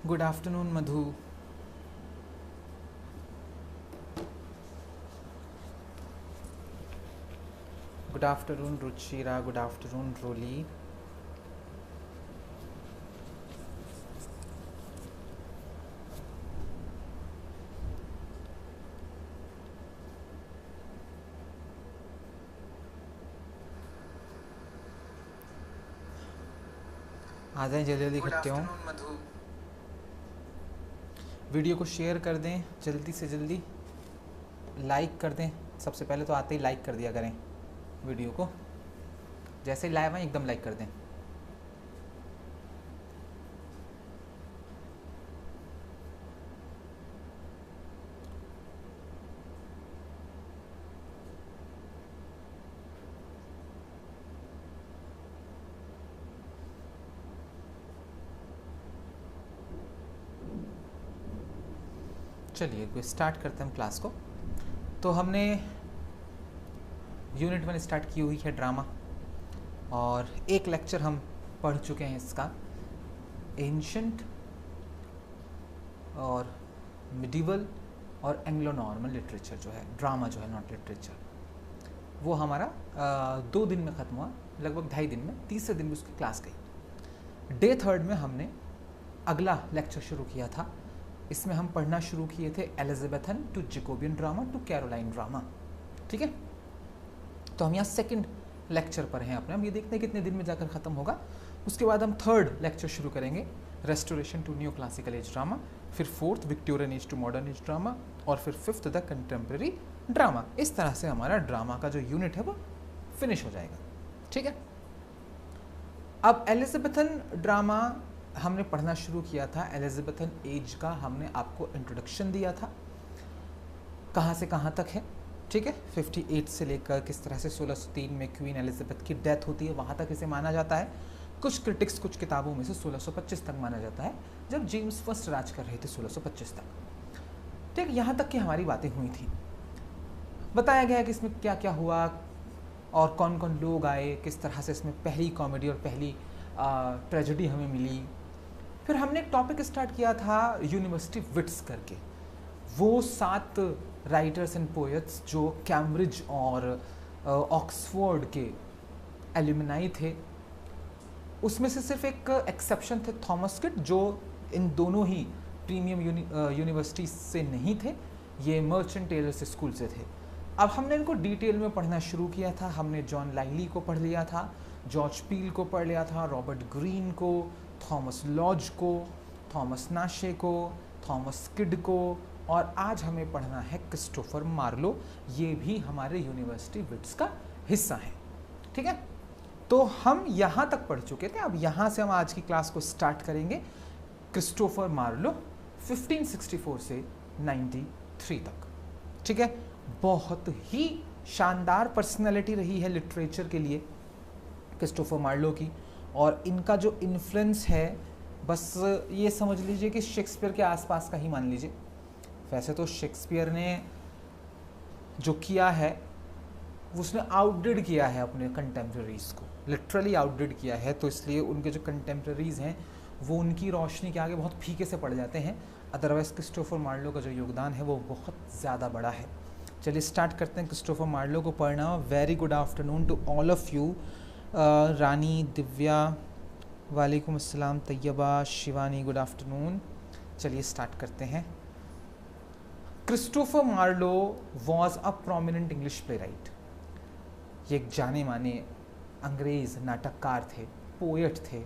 Good afternoon Madhu. Good afternoon Ruchira. Good afternoon Roli. आ जाएं जल्दी जल्दी इकट्ठे हों। मधु, वीडियो को शेयर कर दें जल्दी से जल्दी, लाइक कर दें। सबसे पहले तो आते ही लाइक कर दिया करें वीडियो को, जैसे ही लाइव आए एकदम लाइक कर दें। चलिए स्टार्ट करते हैं हम क्लास को। तो हमने यूनिट 1 स्टार्ट की हुई है ड्रामा, और एक लेक्चर हम पढ़ चुके हैं इसका, एंशंट और मिडिवल और एंग्लो नॉर्मल लिटरेचर जो है, ड्रामा जो है, नॉट लिटरेचर, वो हमारा 2 दिन में ख़त्म हुआ, लगभग 2.5 दिन में। तीसरे दिन भी उसकी क्लास गई। डे 3 में हमने अगला लेक्चर शुरू किया था। इसमें हम पढ़ना शुरू किए थे Elizabethan to Jacobean drama to Caroline drama. ठीक है, तो हम यहाँ सेकंड लेक्चर पर हैं अपने। हम ये देखते हैं कितने दिन में जाकर ख़त्म होगा। उसके बाद हम थर्ड लेक्चर शुरू करेंगे, restoration to new classical age drama, फिर fourth Victorian age to modern age drama, और फिर फिफ्थ द कंटेम्प्रेरी ड्रामा। इस तरह से हमारा ड्रामा का जो यूनिट है वो फिनिश हो जाएगा। ठीक है, अब एलिजाबेथन ड्रामा हमने पढ़ना शुरू किया था। एलिजाबेथन एज का हमने आपको इंट्रोडक्शन दिया था, कहाँ से कहाँ तक है। ठीक है, 58 से लेकर किस तरह से 1603 में क्वीन एलिजाबेथ की डेथ होती है, वहाँ तक इसे माना जाता है। कुछ क्रिटिक्स कुछ किताबों में से 1625 तक माना जाता है, जब जेम्स फर्स्ट राज कर रहे थे 1625 तक। ठीक, यहाँ तक की हमारी बातें हुई थी। बताया गया कि इसमें क्या क्या हुआ और कौन कौन लोग आए, किस तरह से इसमें पहली कॉमेडी और पहली ट्रेजेडी हमें मिली। फिर हमने एक टॉपिक स्टार्ट किया था यूनिवर्सिटी विट्स करके, वो 7 राइटर्स एंड पोएट्स जो कैम्ब्रिज और ऑक्सफोर्ड के एल्यूमिनाई थे। उसमें से सिर्फ एक एक्सेप्शन थे, थॉमस किड, जो इन दोनों ही प्रीमियम यूनिवर्सिटी से नहीं थे, ये मर्चेंट टेलर्स स्कूल से थे। अब हमने इनको डिटेल में पढ़ना शुरू किया था। हमने जॉन लाइली को पढ़ लिया था, जॉर्ज पील को पढ़ लिया था, रॉबर्ट ग्रीन को, थॉमस लॉज को, थॉमस नाशे को, थॉमस किड को, और आज हमें पढ़ना है क्रिस्टोफर मार्लो। ये भी हमारे यूनिवर्सिटी विट्स का हिस्सा है। ठीक है, तो हम यहाँ तक पढ़ चुके थे। अब यहाँ से हम आज की क्लास को स्टार्ट करेंगे क्रिस्टोफर मार्लो 1564 से 93 तक। ठीक है, बहुत ही शानदार पर्सनैलिटी रही है लिटरेचर के लिए क्रिस्टोफर मार्लो की, और इनका जो इन्फ्लुएंस है, बस ये समझ लीजिए कि शेक्सपियर के आसपास का ही मान लीजिए। वैसे तो शेक्सपियर ने जो किया है उसने आउटडिड किया है अपने कंटेम्प्रेरीज को, लिटरली आउटडिड किया है, तो इसलिए उनके जो कंटेम्प्रेरीज हैं वो उनकी रोशनी के आगे बहुत फीके से पड़ जाते हैं। अदरवाइज क्रिस्टोफर मार्लो का जो योगदान है वो बहुत ज़्यादा बड़ा है। चलिए स्टार्ट करते हैं क्रिस्टोफर मार्लो को पढ़ना। Very good afternoon to all of you. Rani, Divya, वालेकुम अस्सलाम, तैयबा, शिवानी, गुड आफ्टरनून। चलिए स्टार्ट करते हैं। Christopher Marlowe was a prominent English playwright. ये एक जाने माने अंग्रेज़ नाटककार थे, पोएट थे,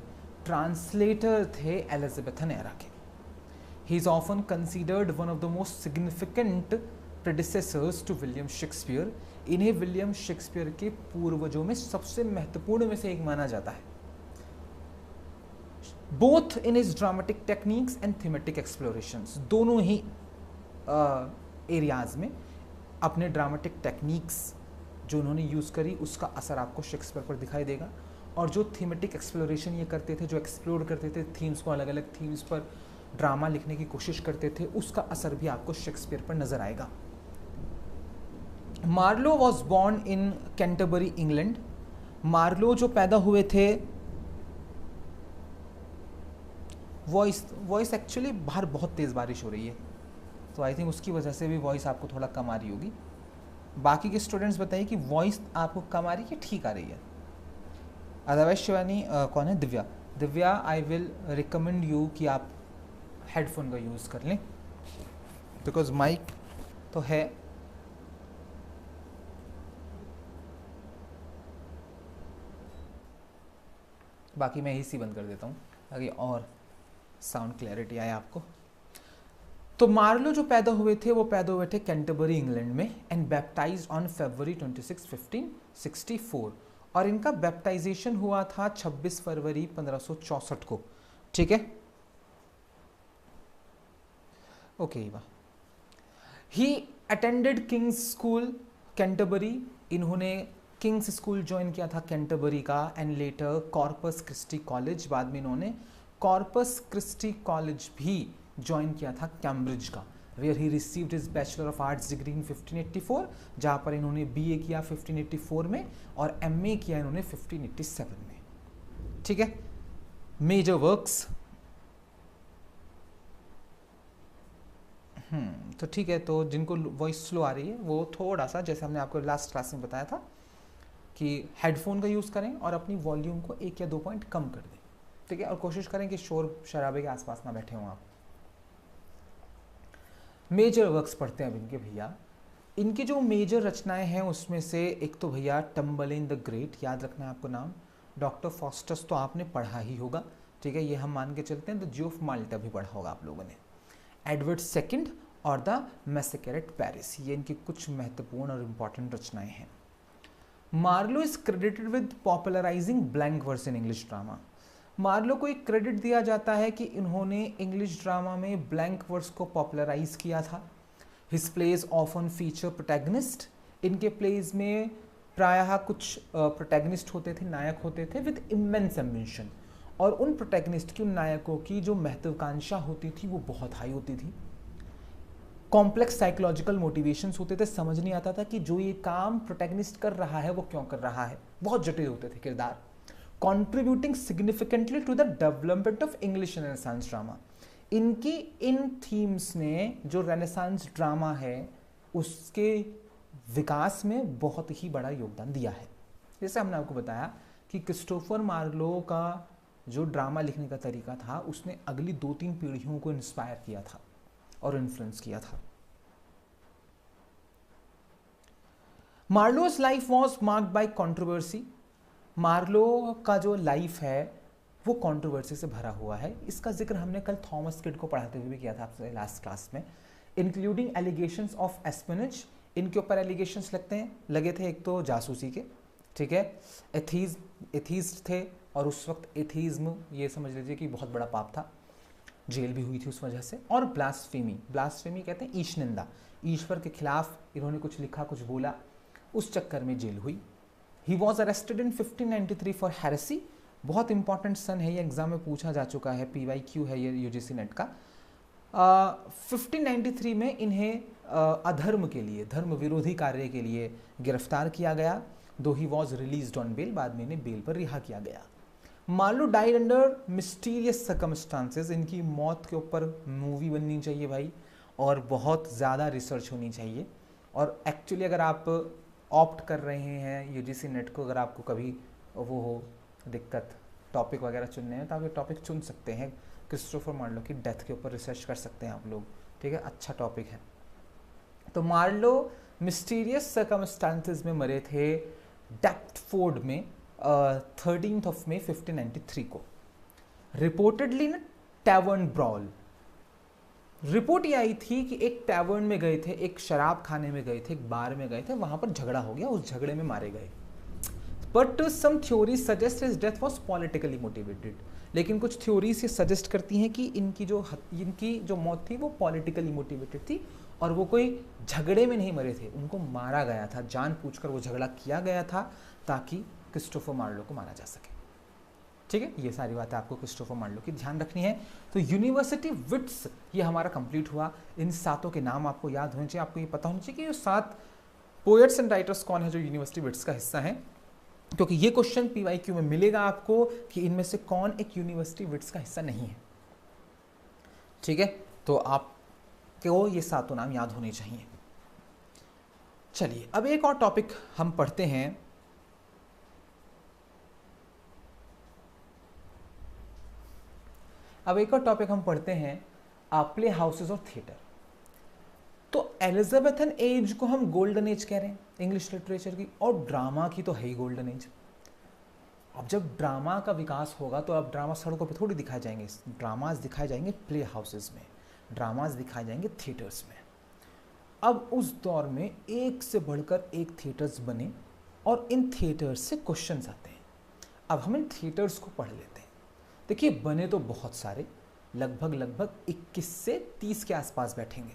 ट्रांसलेटर थे एलिजाबेथन एरा के। He is often considered one of the most significant predecessors to William Shakespeare. इन्हें विलियम शेक्सपियर के पूर्वजों में सबसे महत्वपूर्ण में से एक माना जाता है, both in his dramatic techniques and thematic explorations. दोनों ही एरियाज में अपने ड्रामेटिक टेक्निक्स जो उन्होंने यूज़ करी उसका असर आपको शेक्सपियर पर दिखाई देगा, और जो थीमेटिक एक्सप्लोरेशन ये करते थे, जो एक्सप्लोर करते थे थीम्स को, अलग अलग थीम्स पर ड्रामा लिखने की कोशिश करते थे, उसका असर भी आपको शेक्सपियर पर नज़र आएगा। Marlowe was born in Canterbury England. Marlowe जो पैदा हुए थे वॉइस एक्चुअली बाहर बहुत तेज़ बारिश हो रही है, तो आई थिंक उसकी वजह से भी वॉइस आपको थोड़ा कम आ रही होगी। बाकी के स्टूडेंट्स बताइए कि वॉइस आपको कम आ रही है, ठीक आ रही है। अदरवाइज शिवानी कौन है, Divya. Divya I will recommend you कि आप हेडफोन का यूज़ कर लें, बिकॉज माइक तो है। बाकी मैं AC बंद कर देता हूँ ताकि और साउंड क्लैरिटी आए आपको। तो मार्लो जो पैदा हुए थे वो पैदा हुए थे कैंटरबरी इंग्लैंड में, एंड बैप्टाइज्ड ऑन February 26, 1564, और इनका बैप्टाइजेशन हुआ था 26 फरवरी 1564 को, ठीक है। Okay, he attended King's School Canterbury, इन्होंने किंग्स स्कूल ज्वाइन किया था कैंटरबरी का, and later Corpus Christi College, बाद में इन्होंने कॉर्पस क्रिस्टी कॉलेज भी ज्वाइन किया था कैम्ब्रिज का, where he received his bachelor of arts degree in 1584, जहाँ पर इन्होंने BA किया 1584 में और MA किया इन्होंने 1587 में, ठीक है। मेजर वर्क्स, तो ठीक है, तो जिनको वॉइस स्लो आ रही है वो थोड़ा सा, जैसे हमने आपको लास्ट क्लास में बताया था कि हेडफोन का यूज़ करें और अपनी वॉल्यूम को 1 या 2 पॉइंट कम कर दें, ठीक है, और कोशिश करें कि शोर शराबे के आसपास ना बैठे हों आप। मेजर वर्क्स पढ़ते हैं अब इनके भैया। इनकी जो मेजर रचनाएं हैं उसमें से एक तो भैया टम्बरलेन द ग्रेट, याद रखना है आपको नाम। डॉक्टर फॉस्टस तो आपने पढ़ा ही होगा, ठीक है, ये हम मान के चलते हैं। द ज्यू ऑफ माल्टा भी पढ़ा होगा आप लोगों ने। एडवर्ड सेकंड और द मैसेकेरेट पेरिस, ये इनकी कुछ महत्वपूर्ण और इम्पॉर्टेंट रचनाएं हैं। Marlowe is credited with popularizing blank verse in English drama. Marlowe को एक क्रेडिट दिया जाता है कि इन्होंने इंग्लिश ड्रामा में ब्लैंक वर्स को पॉपुलराइज किया था। His plays often feature protagonist, इनके प्लेज में प्रायः कुछ प्रोटैगनिस्ट होते थे, नायक होते थे विद इमेंस एम्बिशन, और उन प्रोटैगनिस्ट की, उन नायकों की जो महत्वाकांक्षा होती थी वो बहुत हाई होती थी। कॉम्प्लेक्स साइकोलॉजिकल मोटिवेशंस होते थे, समझ नहीं आता था कि जो ये काम प्रोटैगनिस्ट कर रहा है वो क्यों कर रहा है, बहुत जटिल होते थे किरदार। Contributing significantly to the development of English Renaissance drama, इनकी इन थीम्स ने जो रेनेसांस ड्रामा है उसके विकास में बहुत ही बड़ा योगदान दिया है। जैसे हमने आपको बताया कि क्रिस्टोफर मार्लो का जो ड्रामा लिखने का तरीका था उसने अगली 2-3 पीढ़ियों को इंस्पायर किया था और इन्फ्लुएंस किया था। Marlowe's life was marked by controversy, Marlowe का जो लाइफ है वो कंट्रोवर्सी से भरा हुआ है। इसका जिक्र हमने कल थॉमस किड को पढ़ाते हुए भी किया था आपसे लास्ट क्लास में। इंक्लूडिंग एलिगेशंस ऑफ एस्पिनेज, इनके ऊपर एलिगेशंस लगे थे, एक तो जासूसी के, ठीक है, एथीस्ट थे, और उस वक्त एथीज्म ये समझ लीजिए कि बहुत बड़ा पाप था, जेल भी हुई थी उस वजह से। और ब्लास्फेमी, ब्लास्फेमी कहते हैं ईश निंदा, ईश्वर के खिलाफ इन्होंने कुछ लिखा, कुछ बोला, उस चक्कर में जेल हुई। He was arrested in 1593 for heresy, बहुत इंपॉर्टेंट सन है ये, एग्जाम में पूछा जा चुका है, PYQ है ये UGC नेट का। 1593 में इन्हें अधर्म के लिए, धर्म विरोधी कार्य के लिए गिरफ्तार किया गया, दो he was released on bail, बाद में इन्हें बेल पर रिहा किया गया। Marlowe died under mysterious circumstances, इनकी मौत के ऊपर मूवी बननी चाहिए भाई, और बहुत ज़्यादा रिसर्च होनी चाहिए। और एक्चुअली अगर आप ऑप्ट कर रहे हैं UGC नेट को, अगर आपको कभी वो हो दिक्कत टॉपिक वगैरह चुनने में, तो आप ये टॉपिक चुन सकते हैं, क्रिस्टोफर मार्लो की डेथ के ऊपर रिसर्च कर सकते हैं आप लोग, ठीक है, अच्छा टॉपिक है। तो मार्लो मिस्टीरियस सर्कमस्टांसेस में मरे थे डेप्टफोर्ड में 13 मई 1593 को। रिपोर्टेडली ना टैवर्न ब्रॉल, रिपोर्ट ये आई थी कि एक टैवर्न में गए थे, एक शराब खाने में गए थे, एक बार में गए थे, वहां पर झगड़ा हो गया, उस झगड़े में मारे गए। But some theory suggest his death was politically motivated, लेकिन कुछ थ्योरी से सजेस्ट करती हैं कि इनकी जो मौत थी वो पॉलिटिकली मोटिवेटेड थी, और वो कोई झगड़े में नहीं मरे थे, उनको मारा गया था, जानबूझकर वो झगड़ा किया गया था ताकि क्रिस्टोफर मार्लो को मारा जा सके, ठीक है। ये सारी बातें आपको क्रिस्टोफर मार्लो की ध्यान रखनी है। तो यूनिवर्सिटी विट्स ये हमारा कंप्लीट हुआ। इन 7 के नाम आपको याद होने चाहिए, आपको ये पता होना चाहिए कि ये 7 पोएट्स एंड राइटर्स कौन है जो यूनिवर्सिटी विट्स का हिस्सा हैं, क्योंकि ये क्वेश्चन PYQ में मिलेगा आपको कि इनमें से कौन एक यूनिवर्सिटी विट्स का हिस्सा नहीं है, ठीक है, तो आपको ये सातों नाम याद होने चाहिए। चलिए अब एक और टॉपिक हम पढ़ते हैं। अब एक और टॉपिक हम पढ़ते हैं प्ले हाउसेस और थिएटर। तो एलिजाबेथन एज को हम गोल्डन एज कह रहे हैं इंग्लिश लिटरेचर की, और ड्रामा की तो है ही गोल्डन एज। अब जब ड्रामा का विकास होगा तो अब ड्रामा सड़कों पे थोड़ी दिखाए जाएंगे, ड्रामाज दिखाए जाएंगे प्ले हाउसेस में, ड्रामाज दिखाए जाएंगे थिएटर्स में। अब उस दौर में एक से बढ़कर एक थिएटर्स बने और इन थिएटर्स से क्वेश्चंस आते हैं। अब हम इन थिएटर्स को पढ़ लेते हैं। देखिए बने तो बहुत सारे, लगभग 21 से 30 के आसपास बैठेंगे,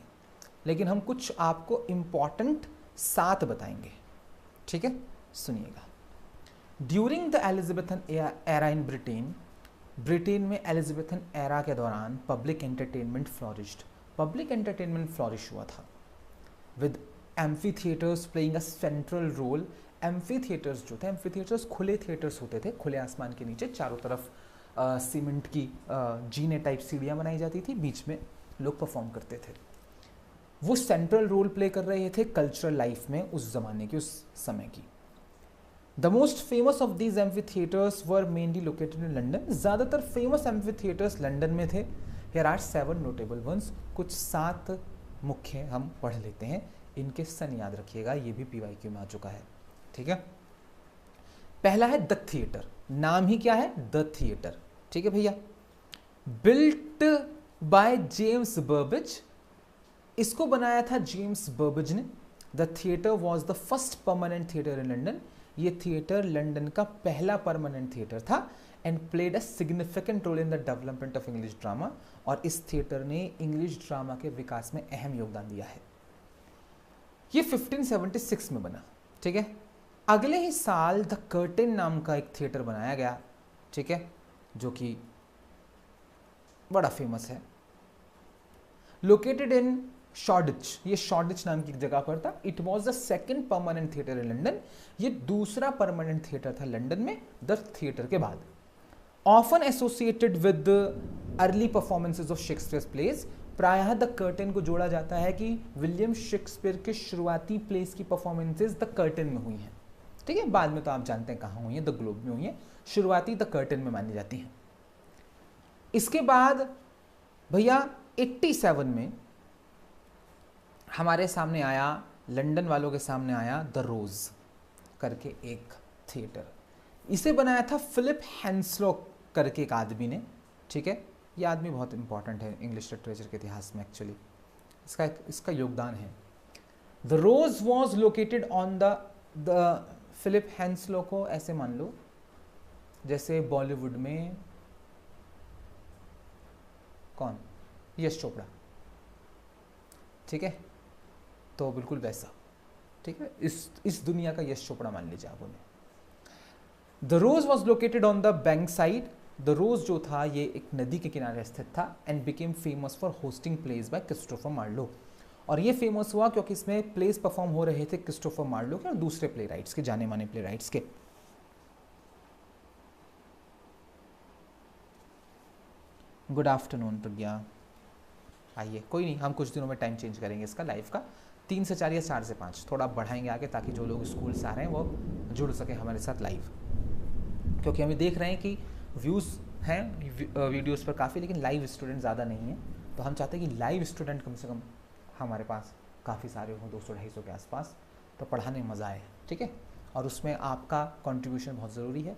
लेकिन हम कुछ आपको इम्पॉर्टेंट 7 बताएंगे। ठीक है, सुनिएगा। During the Elizabethan era in Britain में एलिजाबेथन एरा के दौरान public entertainment flourished, public entertainment flourish हुआ था, with amphitheatres playing a central role. Amphitheatres जो थे, एम्फी थिएटर्स खुले थिएटर्स होते थे, खुले आसमान के नीचे चारों तरफ सीमेंट की जीने टाइप सीढ़ियाँ बनाई जाती थी, बीच में लोग परफॉर्म करते थे। वो सेंट्रल रोल प्ले कर रहे थे कल्चरल लाइफ में उस जमाने की, उस समय की। The most famous of these amphi theatres were mainly located in London. ज़्यादातर फेमस एम्फी थिएटर्स लंदन में थे। हियर आर 7 नोटेबल वंस, कुछ 7 मुख्य हम पढ़ लेते हैं, इनके सन याद रखिएगा, ये भी PYQ में आ चुका है। ठीक है, पहला है द थिएटर, नाम ही क्या है, द थिएटर। ठीक है भैया, बिल्ट बाय जेम्स बर्बेज, इसको बनाया था जेम्स बर्बेज ने। The theatre was the first permanent theatre in London, ये थिएटर लंदन का पहला परमानेंट थिएटर था। And played a significant role in the development of English drama, और इस थिएटर ने इंग्लिश ड्रामा के विकास में अहम योगदान दिया है। ये 1576 में बना। ठीक है, अगले ही साल द कर्टेन नाम का एक थिएटर बनाया गया। ठीक है, जो कि बड़ा फेमस है, लोकेटेड इन शॉर्डिच, ये शॉर्डिच नाम की जगह पर था। It was the second permanent theatre in London, ये दूसरा परमानेंट थिएटर था लंदन में द थिएटर के बाद। Often associated with early performances of Shakespeare plays, प्रायः द कर्टेन को जोड़ा जाता है कि विलियम शेक्सपियर के शुरुआती प्लेस की परफॉर्मेंसेज द कर्टेन में हुई हैं। ठीक है, बाद में तो आप जानते हैं कहाँ हुई है, द ग्लोब में हुई है, शुरुआती द कर्टेन में मानी जाती हैं। इसके बाद भैया 87 में हमारे सामने आया, लंदन वालों के सामने आया द रोज करके एक थिएटर। इसे बनाया था फिलिप हेंस्लो करके एक आदमी ने। ठीक है, ये आदमी बहुत इंपॉर्टेंट है इंग्लिश लिटरेचर के इतिहास में, एक्चुअली इसका योगदान है। The rose was located on the Philip Henslowe को ऐसे मान लो जैसे बॉलीवुड में कौन, यश चोपड़ा। ठीक है, तो बिल्कुल वैसा। ठीक है, इस दुनिया का यश चोपड़ा मान लीजिए आप उन्हें। The rose was located on the bank side, the rose जो था ये एक नदी के किनारे स्थित था। And became famous for hosting plays by Christopher Marlowe, और ये फेमस हुआ क्योंकि इसमें प्लेस परफॉर्म हो रहे थे क्रिस्टोफर मार्लो के और दूसरे प्ले राइट्स के, जाने माने प्ले राइट्स के। गुड आफ्टरनून प्रज्ञा, आइए, कोई नहीं, हम कुछ दिनों में टाइम चेंज करेंगे इसका लाइव का, 3 से 4 या 4 से 5 थोड़ा बढ़ाएंगे आगे, ताकि जो लोग स्कूल से आ रहे हैं वो जुड़ सके हमारे साथ लाइव। क्योंकि हमें देख रहे हैं कि व्यूज़ हैं वीडियोस पर काफ़ी, लेकिन लाइव स्टूडेंट ज़्यादा नहीं है, तो हम चाहते हैं कि लाइव स्टूडेंट कम से कम हमारे पास काफ़ी सारे हों, 200-250 के आसपास, तो पढ़ाने में मज़ा आए। ठीक है, और उसमें आपका कंट्रीब्यूशन बहुत ज़रूरी है,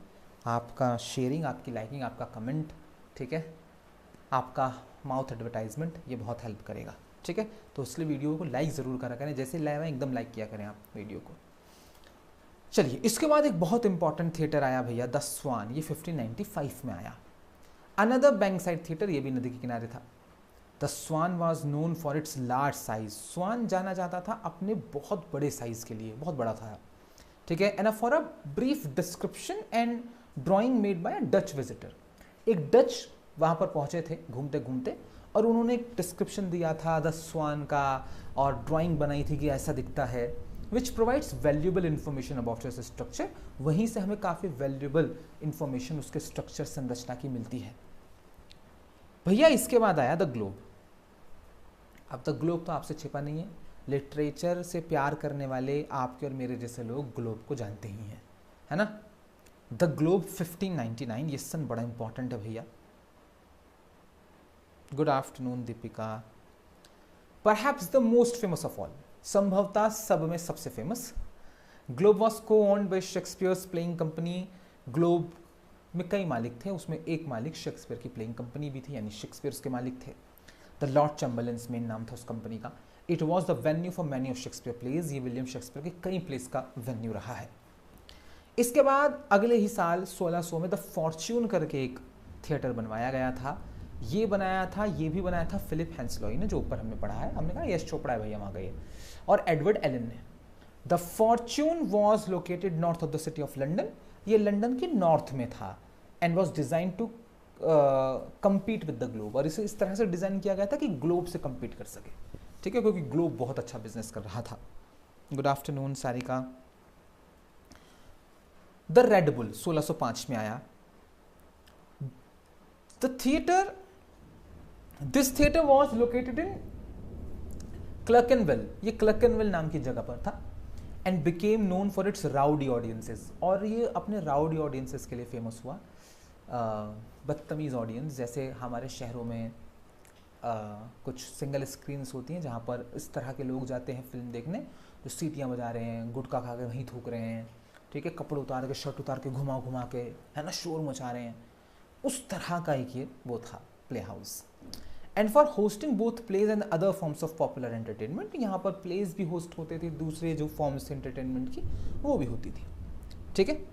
आपका शेयरिंग, आपकी लाइकिंग, आपका कमेंट, ठीक है, आपका माउथ एडवर्टाइजमेंट, ये बहुत हेल्प करेगा। ठीक है, तो इसलिए वीडियो को लाइक ज़रूर करा करें, जैसे लाइव है एकदम लाइक किया करें आप वीडियो को। चलिए, इसके बाद एक बहुत इंपॉर्टेंट थिएटर आया भैया, द स्वान, ये 1595 में आया। अनदर बैंक साइड थिएटर, ये भी नदी के किनारे था। The swan was known for its large size, swan जाना जाता था अपने बहुत बड़े साइज के लिए, बहुत बड़ा था। ठीक है, and for a brief description and drawing made by a Dutch visitor, एक डच वहाँ पर पहुँचे थे घूमते घूमते, और उन्होंने एक डिस्क्रिप्शन दिया था द स्वान का, और ड्राइंग बनाई थी कि ऐसा दिखता है, which provides valuable information about its structure. वहीं से हमें काफ़ी वैल्यूएबल इन्फॉर्मेशन उसके स्ट्रक्चर संरचना की मिलती है। भैया इसके बाद आया द ग्लोब। अब तक ग्लोब तो आपसे छिपा नहीं है, लिटरेचर से प्यार करने वाले आपके और मेरे जैसे लोग ग्लोब को जानते ही हैं, है ना। द ग्लोब 1599, ये सन बड़ा इंपॉर्टेंट है भैया। Good afternoon Deepika. Perhaps the most famous of all, संभवतः सब में सबसे फेमस। ग्लोब वॉज को owned by Shakespeare's playing company. Globe में कई मालिक थे, उसमें एक मालिक शेक्सपियर की प्लेइंग कंपनी भी थी, यानी शेक्सपियर के मालिक थे। द लॉर्ड चैम्बरलेन्स मेन नाम था उस कंपनी का। It was the venue for many of Shakespeare plays, ये विलियम शेक्सपियर के कई प्लेस का वेन्यू रहा है। इसके बाद अगले ही साल 1600 में द फॉर्च्यून करके एक थिएटर बनवाया गया था। ये भी बनाया था फिलिप हेंसलॉय ने, जो ऊपर हमने पढ़ा है, हमने कहा यश चोपड़ा है भैया वहाँ गए, और एडवर्ड एलन ने। The Fortune was located north of the city of London, ये लंदन के नॉर्थ में था, and was design to compete with the globe, और इसे इस तरह से डिजाइन किया गया था कि ग्लोब से compete कर सके, ठीक है, क्योंकि ग्लोब बहुत अच्छा बिजनेस कर रहा था। Good afternoon Sarika. The red bull 1605 में आया। This theatre was located in Clerkenwell, ये क्लर्कनवेल नाम की जगह पर था, and became known for its rowdy audiences, और ये अपने राउडी ऑडियंसेस के लिए फेमस हुआ। बदतमीज़ ऑडियंस, जैसे हमारे शहरों में कुछ सिंगल स्क्रीन्स होती हैं जहाँ पर इस तरह के लोग जाते हैं फिल्म देखने, जो सीटियाँ बजा रहे हैं, गुटखा खा के वहीं थूक रहे हैं, ठीक है, कपड़े उतार के, शर्ट उतार के, घुमा घुमा के, है ना, शोर मचा रहे हैं, उस तरह का एक ये वो था play house. And for hosting both plays and other forms of popular entertainment, यहाँ पर प्लेज भी होस्ट होते थे, दूसरे जो फॉर्म्स थे एंटरटेनमेंट की वो भी होती थी, ठीक है।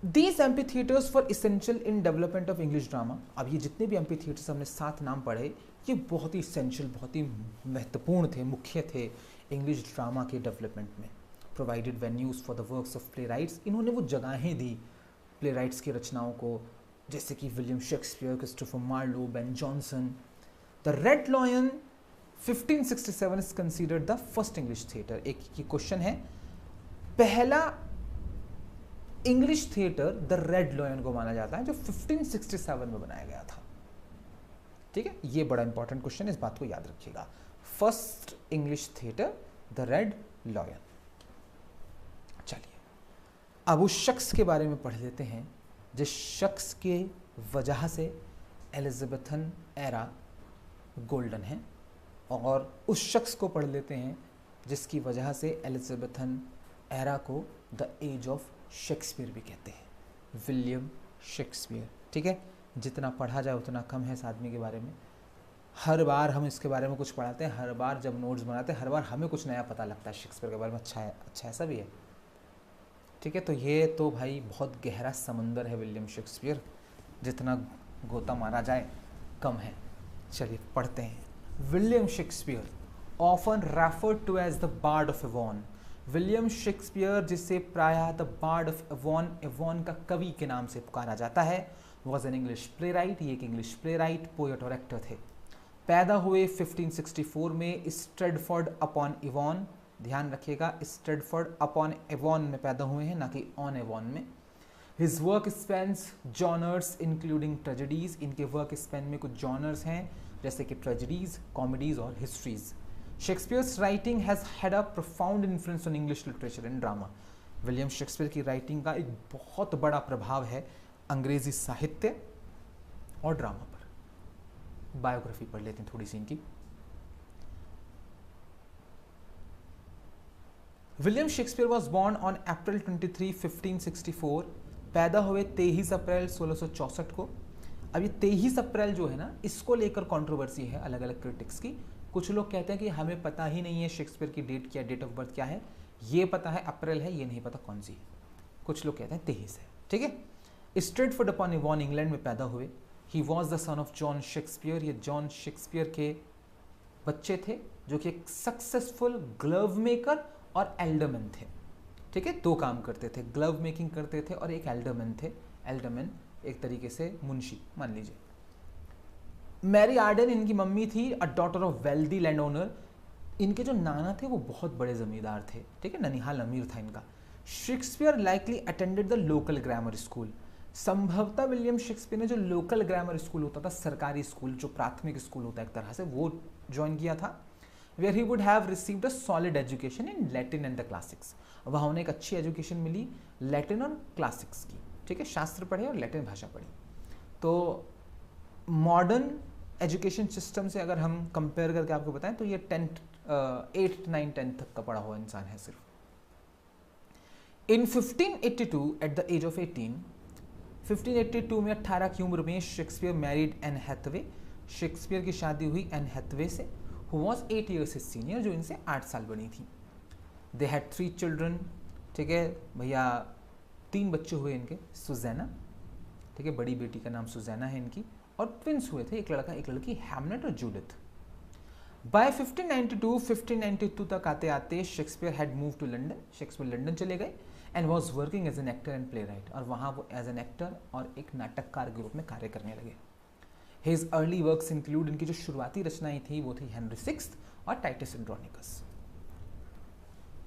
These amphitheaters were essential in development of English drama। अब ये जितने भी amphitheaters हमने 7 नाम पढ़े, ये बहुत ही essential, बहुत ही महत्वपूर्ण थे, मुख्य थे इंग्लिश ड्रामा के डेवलपमेंट में। Provided venues for the works of playwrights, इन्होंने वो जगहें दी प्लेराइट्स की रचनाओं को, जैसे कि William Shakespeare, Christopher Marlowe, Ben Jonson. The Red Lion 1567 is considered the first English theatre. एक क्वेश्चन है, पहला English theatre the Red Lion को माना जाता है, जो 1567 में बनाया गया था, ठीक है, ये बड़ा इंपॉर्टेंट क्वेश्चन है, इस बात को याद रखिएगा। First English theatre the Red lion. चलिए अब उस शख्स के बारे में पढ़ लेते हैं जिस शख्स के वजह से एलिजाबेथन एरा गोल्डन है, और उस शख्स को पढ़ लेते हैं जिसकी वजह से एलिजाबेथन एरा को द एज ऑफ शेक्सपियर भी कहते हैं, विलियम शेक्सपियर, ठीक है। जितना पढ़ा जाए उतना कम है इस आदमी के बारे में। हर बार हम इसके बारे में कुछ पढ़ाते हैं, हर बार जब नोट्स बनाते हैं, हर बार हमें कुछ नया पता लगता है शेक्सपियर के बारे में। अच्छा है, अच्छा ऐसा भी है, ठीक है। तो ये तो भाई बहुत गहरा समंदर है विलियम शेक्सपियर, जितना गोता मारा जाए कम है। चलिए पढ़ते हैं। William Shakespeare often referred to as the bard of Avon. William Shakespeare, जिसे प्रायः the bard of Avon, Avon का कवि के नाम से पुकारा जाता है, was an English playwright, ये एक इंग्लिश प्ले राइट, पोएट और एक्टर थे। पैदा हुए 1564 में स्ट्रेडफोर्ड अपॉन एवॉन, ध्यान रखिएगा, स्ट्रेडफोर्ड अपॉन एवॉन में पैदा हुए हैं, ना कि ऑन एवॉन में। His work spans genres including tragedies, इनके वर्क स्पेन में कुछ जॉनर्स हैं जैसे कि ट्रेजेडीज, कॉमेडीज और histories. Shakespeare's writing has had a profound influence on English literature and drama। William Shakespeare की राइटिंग का एक बहुत बड़ा प्रभाव है अंग्रेजी साहित्य और ड्रामा पर। बायोग्राफी पढ़ लेते हैं थोड़ी सी इनकी। William Shakespeare was born on April 23, 1564। पैदा हुए 23 अप्रैल 1664 को। अब ये 23 अप्रैल जो है ना, इसको लेकर कंट्रोवर्सी है अलग अलग क्रिटिक्स की। कुछ लोग कहते हैं कि हमें पता ही नहीं है शेक्सपियर की डेट क्या, डेट ऑफ बर्थ क्या है, ये पता है अप्रैल है, ये नहीं पता कौन सी है। कुछ लोग कहते हैं 23 है, ठीक है। स्ट्रेटफोर्ड अपॉन एवॉन इंग्लैंड में पैदा हुए। He was the son of John Shakespeare, ये जॉन शेक्सपियर के बच्चे थे, जो कि एक सक्सेसफुल ग्लव मेकर और एल्डरमैन थे, ठीक है। 2 काम करते थे, ग्लव मेकिंग करते थे और एक एल्डरमैन थे। एल्डरमैन एक तरीके से मुंशी मान लीजिए। मैरी आर्डन इनकी मम्मी थी, a daughter of wealthy land owner. इनके जो नाना थे वो बहुत बड़े जमींदार थे, ठीक है, ननिहाल अमीर था इनका। Shakespeare likely attended the local grammar school. संभवतः विलियम शेक्सपियर ने जो लोकल ग्रामर स्कूल होता था, सरकारी स्कूल, जो प्राथमिक स्कूल होता है एक तरह से, वो ज्वाइन किया था, where he would have received a solid education in Latin and the classics. वहाँ उन्हें एक अच्छी एजुकेशन मिली लैटिन और क्लासिक्स की, ठीक है, शास्त्र पढ़े और लैटिन भाषा पढ़ी। तो मॉडर्न एजुकेशन सिस्टम से अगर हम कंपेयर करके आपको बताएं तो ये 8th 9th 10th तक का पढ़ा हुआ इंसान है सिर्फ। In 1582 at the age of 18, 1582 में 18 की उम्र में Shakespeare married Anne Hathaway. Shakespeare की शादी हुई एन हैथवे से, who was 8 years his senior, जो इनसे 8 साल बड़ी थी। दे हैड 3 children, ठीक है भैया, 3 बच्चे हुए इनके, सुजैना, ठीक है, बड़ी बेटी का नाम सुजैना है इनकी, और ट्विंस हुए थे, एक लड़का एक लड़की, हैमलेट और जूडिथ। बाय 1592 तक आते आते Shakespeare had move to London. Shakespeare London चले गए and was working as an actor and playwright, और वहाँ वो एज एन एक्टर और एक नाटककार के रूप में कार्य करने लगे। हिज अर्ली वर्क्स इंक्लूड, इनकी जो शुरुआती रचनाएं थी वो थी हेनरी VI और Titus Andronicus.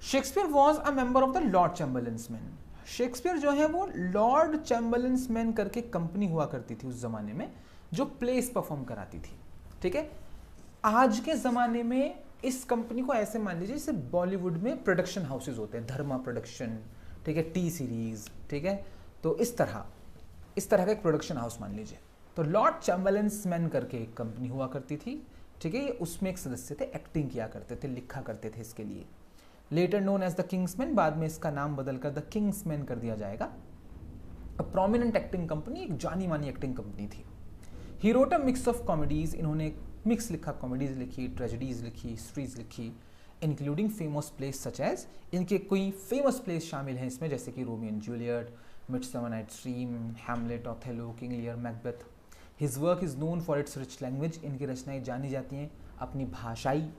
Shakespeare was a member of the Lord Chamberlain's Men. Shakespeare जो है वो लॉर्ड चैम्बरलेन्स मेन करके कंपनी हुआ करती थी उस जमाने में, जो प्लेस परफॉर्म कराती थी, ठीक है। आज के ज़माने में इस कंपनी को ऐसे मान लीजिए जैसे बॉलीवुड में प्रोडक्शन हाउसेज होते हैं, धर्मा प्रोडक्शन, ठीक है, टी सीरीज, ठीक है, तो इस तरह का एक प्रोडक्शन हाउस मान लीजिए। तो लॉर्ड चैम्बरलेन्स मैन करके एक कंपनी हुआ करती थी, ठीक है, उसमें एक सदस्य थे, एक्टिंग किया करते थे, लिखा करते थे इसके लिए। Later known as the King's Men, बाद में इसका नाम बदलकर द किंग्समैन कर दिया जाएगा। अ प्रोमिनेंट एक्टिंग कंपनी, एक जानी मानी एक्टिंग कंपनी थी। He wrote a mix of comedies, इन्होंने मिक्स लिखा, कॉमेडीज लिखी, ट्रेजेडीज लिखी, हिस्ट्रीज लिखी, including famous plays such as, इनके कोई फेमस प्लेस शामिल हैं इसमें, जैसे कि Romeo and Juliet, Midsummer Night's Dream, Hamlet, Othello, King Lear, Macbeth. His work is known for its rich language, इनकी रचनाएं जानी जाती हैं अपनी भाषाई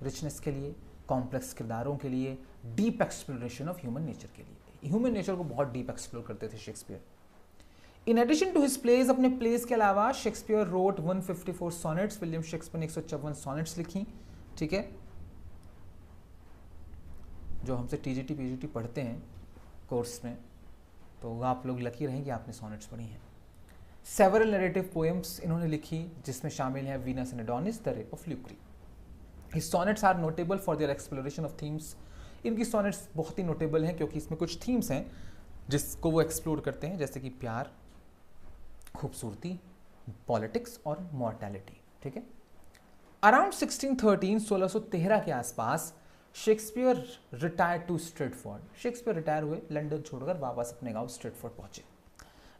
रिचनेस के लिए, कॉम्प्लेक्स किरदारों के लिए, deep exploration of human nature के लिए। ह्यूमन नेचर को बहुत डीप एक्सप्लोर करते थे Shakespeare. In addition to his plays, अपने प्लेज के अलावा Shakespeare wrote 154 sonnets, William Shakespeare ने 154 सॉनेट्स लिखी, ठीक है। जो हमसे टीजीटी पीजीटी पढ़ते हैं कोर्स में, तो आप लोग लकी रहें कि आपने सॉनेट्स पढ़ी हैं। सेवरल नरेटिव पोएम्स इन्होंने लिखी, जिसमें शामिल है Venus and Adonis, the rape of Lucrece. His sonnets are notable for their exploration of themes. इनकी सॉनेट्स बहुत ही नोटेबल हैं क्योंकि इसमें कुछ थीम्स हैं जिसको वो एक्सप्लोर करते हैं, जैसे कि प्यार, खूबसूरती, पॉलिटिक्स और मॉर्टैलिटी, ठीक है। अराउंड 1613 के आसपास Shakespeare retired to Stratford. Shakespeare retire हुए, लंदन छोड़कर वापस अपने गांव स्ट्रेटफोर्ड पहुंचे।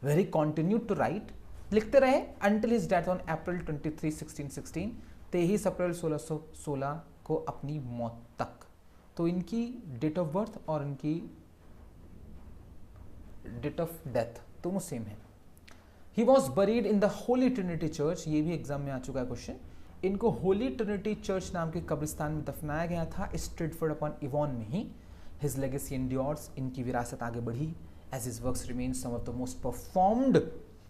Where he continued to write, लिखते रहे until his death on April 23, 1616, 23 अप्रैल 1616 को अपनी मौत तक। तो इनकी डेट ऑफ बर्थ और इनकी डेट ऑफ डेथ दोनों सेम है। He was buried in the Holi Trinity church, ये भी एग्जाम में आ चुका है क्वेश्चन। इनको होली ट्रिनिटी चर्च नाम के कब्रिस्तान में दफनाया गया था, स्ट्रेटफोर्ड अपॉन इवॉन में ही। हिज लेगेसी एंड्योर्स, इनकी विरासत आगे बढ़ी, as his works remain some of the most performed,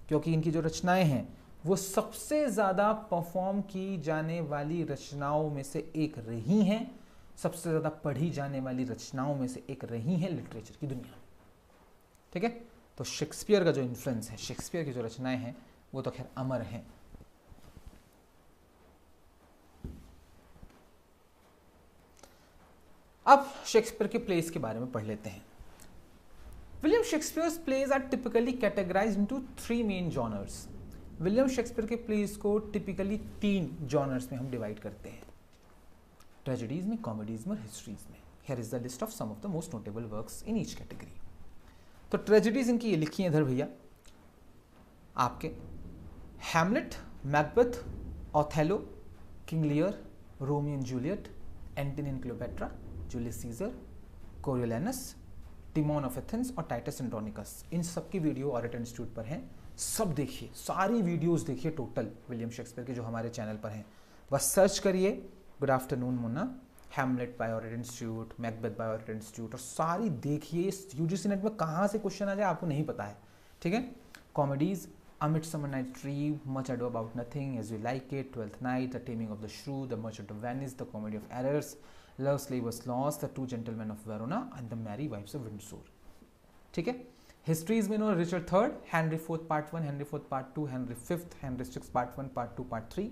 क्योंकि इनकी जो रचनाएं हैं वो सबसे ज़्यादा परफॉर्म की जाने वाली रचनाओं में से एक रही हैं, सबसे ज़्यादा पढ़ी जाने वाली रचनाओं में से एक रही हैं लिटरेचर की दुनिया, ठीक है। तो शेक्सपियर का जो इन्फ्लुएंस है, शेक्सपियर की जो रचनाएं हैं वो तो खैर अमर हैं। अब शेक्सपियर के प्लेस के बारे में पढ़ लेते हैं। William Shakespeare's plays are typically categorised into 3 main genres. William Shakespeare के प्लेस को टिपिकली 3 जॉनर्स में हम डिवाइड करते हैं, ट्रेजेडीज में, कॉमेडीज में और हिस्ट्रीज में। Here is the list of some of the most notable works in each category. तो ट्रेजेडीज इनकी ये लिखी है इधर भैया आपके, Hamlet, Macbeth, Othello, King Lear, Romeo and Juliet, Antony and Cleopatra, Julius Caesar, Coriolanus, Timon of Athens और Titus Andronicus. इन सब की वीडियो ऑरिट इंस्टीट्यूट पर हैं, सब देखिए, सारी वीडियोस देखिए टोटल विलियम शेक्सपियर के जो हमारे चैनल पर हैं। बस सर्च करिए good afternoon Munna, Hamlet by Aurit institute, Macbeth by Aurit institute, और सारी देखिए। यूजीसी नेट में कहाँ से क्वेश्चन आ जाए आपको नहीं पता है, ठीक है। Comedies, A Midsummer Night's Dream, Much Ado About Nothing, As You Like It, Twelfth Night, The Taming of the Shrew, The Merchant of Venice, The Comedy of Errors, Love, Slave Was Lost, The Two Gentlemen of Verona and The Merry Wives of Windsor, ठीक है। Histories में नो Richard third, Henry fourth part 1, Henry fourth part 2, Henry fifth, Henry six part 1, part 2, part 3,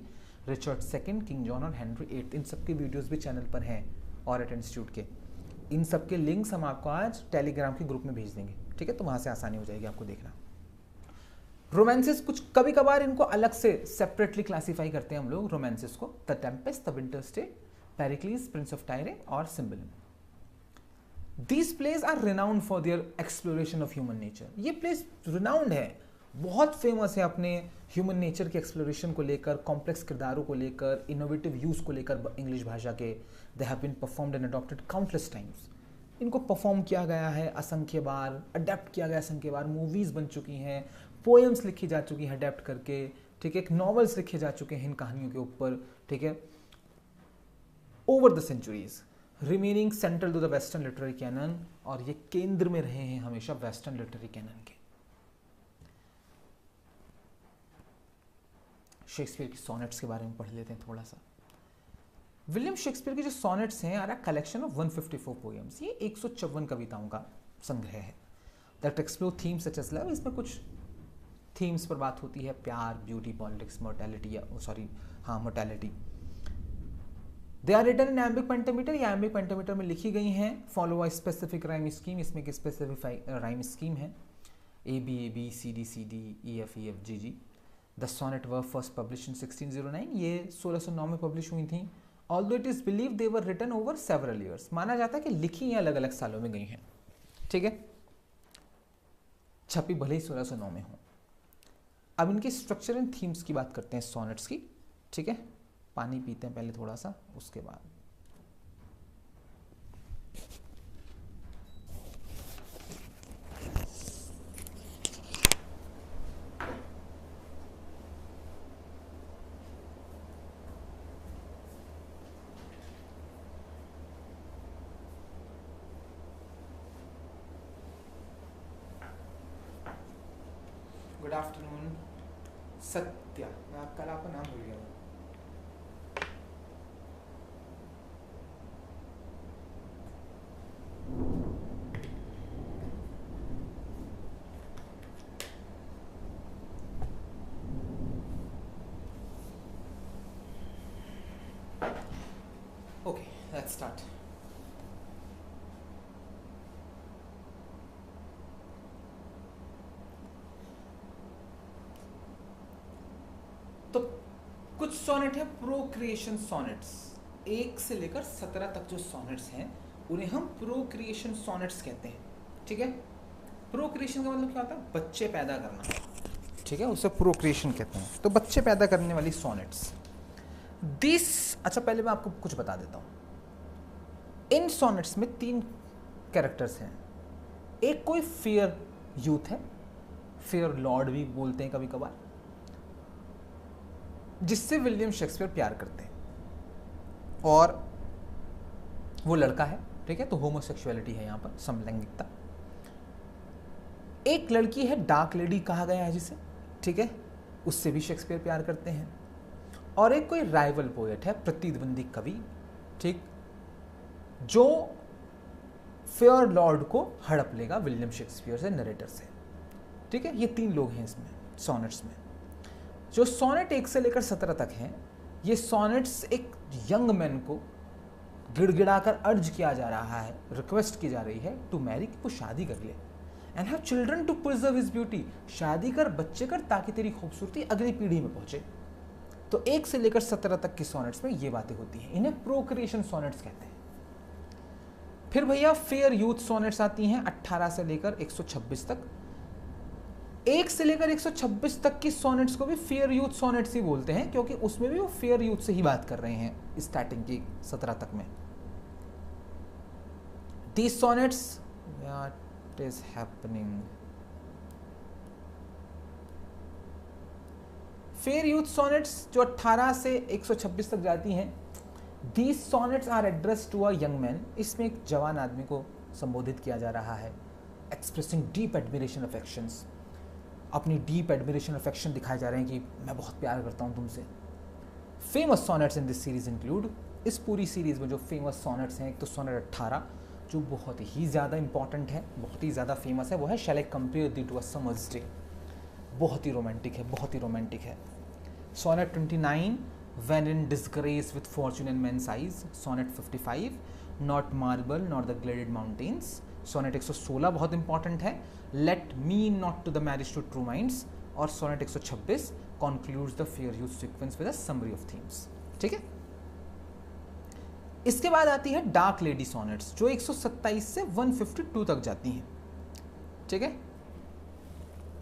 Richard second, King John और Henry eight. इन सब के videos भी channel पर हैं ऑरेट इंस्टीट्यूट के। इन सब के लिंक्स हम आपको आज टेलीग्राम के ग्रुप में भेज देंगे, ठीक है, तो वहां से आसानी हो जाएगी आपको देखना। रोमांसेस कुछ कभी कभार इनको अलग से सेपरेटली क्लासीफाई करते हैं हम लोग रोमांसेस को, द टेम्पेस्ट, द विंटर स्टे, पेरिक्लीस, प्रिंस ऑफ टायरे और Cymbeline. These plays are renowned for their exploration of human nature। ये प्लेस renowned है, बहुत फेमस है अपने ह्यूमन नेचर के एक्सप्लोरेशन को लेकर, कॉम्प्लेक्स किरदारों को लेकर, इनोवेटिव यूज को लेकर इंग्लिश भाषा के। They have been performed and adopted countless times. इनको परफॉर्म किया गया है असंख्य बार, अडेप्ट किया गया असंख्य बार, मूवीज बन चुकी हैं, पोएम्स लिखी जा चुकी हैं अडेप्ट करके, ठीक है, नॉवेल्स लिखे जा चुके हैं इन कहानियों के ऊपर, ठीक है, over the centuries remaining central to the western literary canon, और ये केंद्र में रहे हैं हमेशा वेस्टर्न लिटरेरी कैनन के। शेक्सपियर की सोनेट्स के बारे में पढ़ लेते हैं थोड़ा सा। विलियम शेक्सपियर के जो सोनेट्स हैं are a collection of 154 poems. ये 154 कविताओं का संग्रह है that explore themes such as love. इसमें कुछ थीम्स पर बात होती है, प्यार, beauty, politics, mortality, mortality. They are written in iambic pentameter, या एम्बिक पेंटामीटर में लिखी गई हैं, follow a specific rhyme scheme. इसमें एक स्पेसिफिक राइम स्कीम है, A B C D E F G G। The sonnet were first publish in 1609। ये 1609 में पब्लिश हुई थी। Although it is believe they were written over several years. माना जाता है कि लिखी ये अलग अलग सालों में गई हैं, ठीक है, छपी भले ही 1609 में हो। अब इनके स्ट्रक्चर एंड थीम्स की बात करते हैं सोनेट्स की, ठीक है। पानी पीते हैं पहले थोड़ा सा, उसके बाद गुड आफ्टरनून सत्या, मैं कल आपका नाम भूल गया हूँ। Okay, let's start. तो कुछ सोनेट है प्रोक्रिएशन सोनेट्स। 1 से लेकर 17 तक जो सोनेट्स हैं उन्हें हम प्रोक्रिएशन सोनेट्स कहते हैं, ठीक है। प्रोक्रिएशन का मतलब क्या होता है? बच्चे पैदा करना, ठीक है, उसे प्रोक्रिएशन कहते हैं। तो बच्चे पैदा करने वाली सोनेट्स अच्छा पहले मैं आपको कुछ बता देता हूं। इन सोनेट्स में 3 कैरेक्टर्स हैं। एक कोई फेयर यूथ है, फेयर लॉर्ड भी बोलते हैं कभी कभार, जिससे विलियम शेक्सपियर प्यार करते हैं, और वो लड़का है, ठीक है, तो होमोसेक्सुअलिटी है यहाँ पर, समलैंगिकता। एक लड़की है, डार्क लेडी कहा गया है जिसे, ठीक है, उससे भी शेक्सपियर प्यार करते हैं। और एक कोई राइवल पोएट है, प्रतिद्वंदी कवि, ठीक, जो फेयर लॉर्ड को हड़प लेगा विलियम शेक्सपियर से, नरेटर से, ठीक है। ये 3 लोग हैं इसमें सोनेट्स में। जो सोनेट 1 से लेकर 17 तक हैं, ये सोनेट्स एक यंग मैन को गिड़गिड़ाकर अर्ज किया जा रहा है, रिक्वेस्ट की जा रही है टू मैरी, कि वो शादी कर ले, and have children to preserve his beauty, शादी कर, बच्चे कर, ताकि तेरी खूबसूरती अगली पीढ़ी में पहुंचे। तो 1 से लेकर 17 तक की सोनेट्स में ये बातें होती हैं, इन्हें प्रोक्रिएशन सोनेट्स कहते हैं। फिर भैया फेयर यूथ सोनेट्स आती हैं 18 से लेकर 126 तक। 1 से लेकर 126 तक की सोनेट्स को भी फेयर यूथ सोनेट्स ही बोलते हैं, क्योंकि उसमें भी वो फेयर यूथ से ही बात कर रहे हैं स्टार्टिंग की 17 तक में। These sonnets, what is happening? Fair youth sonnets जो 18 से 126 तक जाती हैं, These sonnets are addressed to a young man। इसमें एक जवान आदमी को संबोधित किया जा रहा है, एक्सप्रेसिंग डीप एडमिरेशन अफेक्शंस, अपनी डीप एडमिरेशन अफेक्शन दिखाए जा रहे हैं कि मैं बहुत प्यार करता हूँ तुमसे। Famous sonnets in this series include, इस पूरी सीरीज में जो फेमस सोनेट्स हैं, एक तो सोनेट 18 जो बहुत ही ज़्यादा इंपॉर्टेंट है, बहुत ही ज़्यादा फेमस है, वो है shall I compare thee to a summer's day. बहुत ही रोमांटिक है, बहुत ही रोमांटिक है। Sonnet 29 when in disgrace with fortune and men's eyes. Sonnet 55 not marble not the gilded mountains. Sonnet 116 बहुत इंपॉर्टेंट है, let me not to the marriage to true minds. और sonnet 126 concludes the fair use sequence with a summary of themes। ठीक है, इसके बाद आती है dark lady sonnets जो 127 से 152 तक जाती हैं। ठीक है,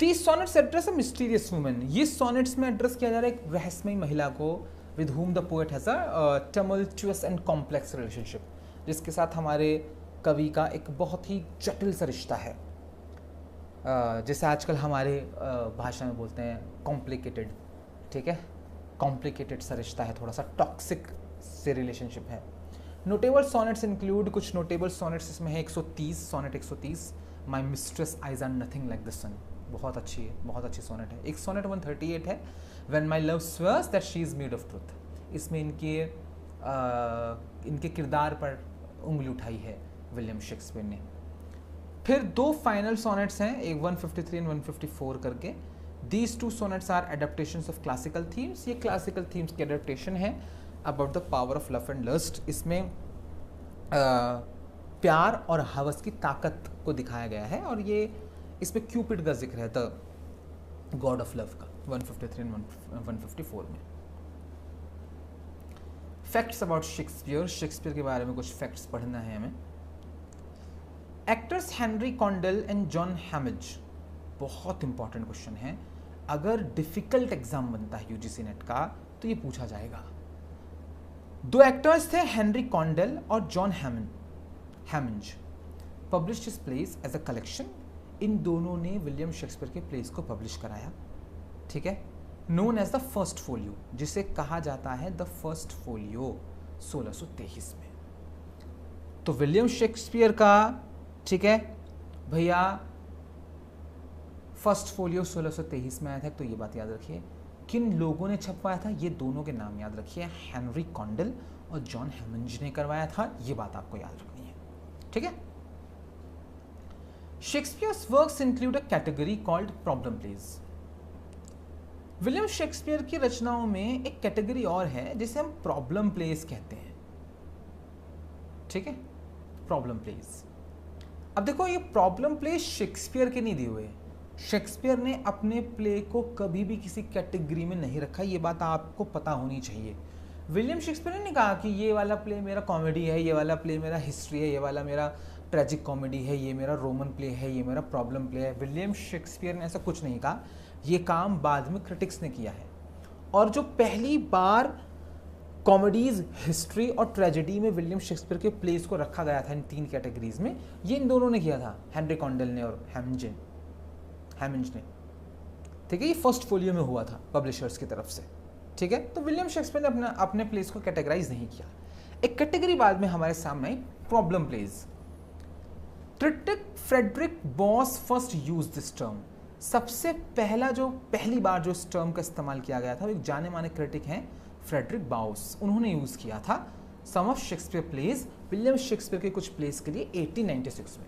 30 सोनेट्स एड्रेस अ मिस्टीरियस वुमन। ये सोनेट्स में एड्रेस किया जा रहा है एक रहस्यमयी महिला को, with whom the poet has a tumultuous and complex relationship, जिसके साथ हमारे कवि का एक बहुत ही जटिल सा रिश्ता है, जैसे आजकल हमारे भाषा में बोलते हैं कॉम्प्लिकेटेड। ठीक है, कॉम्प्लिकेटेड सा रिश्ता है, थोड़ा सा टॉक्सिक से रिलेशनशिप है। नोटेबल सोनेट्स इंक्लूड, कुछ नोटेबल सोनेट्स इसमें है 130, sonnet 130 my mistress eyes are nothing like the sun, बहुत अच्छी है, बहुत अच्छी सोनेट है। एक सोनेट 138 है, when my love swears that she is made of truth. इसमें इनके किरदार पर उंगली उठाई है विलियम शेक्सपियर ने। फिर दो फाइनल सोनेट्स हैं, एक 153 एंड 154 करके। These two sonnets are adaptations of classical themes. ये क्लासिकल थीम्स की एडेप्टेशन है about the power of love and lust. इसमें प्यार और हवस की ताकत को दिखाया गया है, और ये इसमें क्यूपिड का जिक्र है, द गॉड ऑफ लव का, 153 एंड 154 में। Facts about Shakespeare. शेक्सपियर के बारे में कुछ फैक्ट्स पढ़ना है हमें। Actors Henry Condell and John Heminges, बहुत इंपॉर्टेंट क्वेश्चन है, अगर डिफिकल्ट एग्जाम बनता है यूजीसी नेट का तो ये पूछा जाएगा। दो एक्टर्स थे, हेनरी कॉन्डेल और John Heminges, published his plays as a collection. इन दोनों ने विलियम शेक्सपियर के प्लेस को पब्लिश कराया। ठीक है, known as the first folio, जिसे कहा जाता है द फर्स्ट फोलियो, 1623 में। तो विलियम शेक्सपियर का, ठीक है भैया, फर्स्ट फोलियो 1623 में आया था, तो ये बात याद रखिए। किन लोगों ने छपवाया था, ये दोनों के नाम याद रखिए, हेनरी कॉन्डेल और जॉन हैमिज ने करवाया था, ये बात आपको याद रखनी है। ठीक है, Shakespeare's works include a category called problem plays. William Shakespeare की रचनाओं में एक कैटेगरी और है जिसे हम प्रॉब्लम प्लेज कहते हैं। ठीक है, प्रॉब्लम प्लेज। अब देखो, ये प्रॉब्लम प्ले शेक्सपियर के नहीं दिए हुए। शेक्सपियर ने अपने प्ले को कभी भी किसी कैटेगरी में नहीं रखा, ये बात आपको पता होनी चाहिए। विलियम शेक्सपियर ने नहीं कहा कि ये वाला प्ले मेरा कॉमेडी है, ये वाला प्ले मेरा हिस्ट्री है, ये वाला मेरा ट्रेजिक कॉमेडी है, ये मेरा रोमन प्ले है, ये मेरा प्रॉब्लम प्ले है। विलियम शेक्सपियर ने ऐसा कुछ नहीं कहा, ये काम बाद में क्रिटिक्स ने किया है। और जो पहली बार कॉमेडीज, हिस्ट्री और ट्रेजेडी में विलियम शेक्सपियर के प्लेस को रखा गया था इन तीन कैटेगरीज में, ये इन दोनों ने किया था, हेनरी कॉन्डेल ने और हैमिज ने। ठीक है, ये फर्स्ट फोलियो में हुआ था पब्लिशर्स की तरफ से। ठीक है, तो विलियम शेक्सपियर ने अपने प्लेस को कैटेगराइज नहीं किया। एक कैटेगरी बाद में हमारे सामने आई, problem plays. Critic Frederick Boas first use this term. सबसे पहली बार जो इस टर्म का इस्तेमाल किया गया था, वो एक जाने माने क्रिटिक हैं फ्रेडरिक बाउस, उन्होंने यूज किया था some of Shakespeare plays, William Shakespeare के कुछ प्लेस के लिए 1896 में,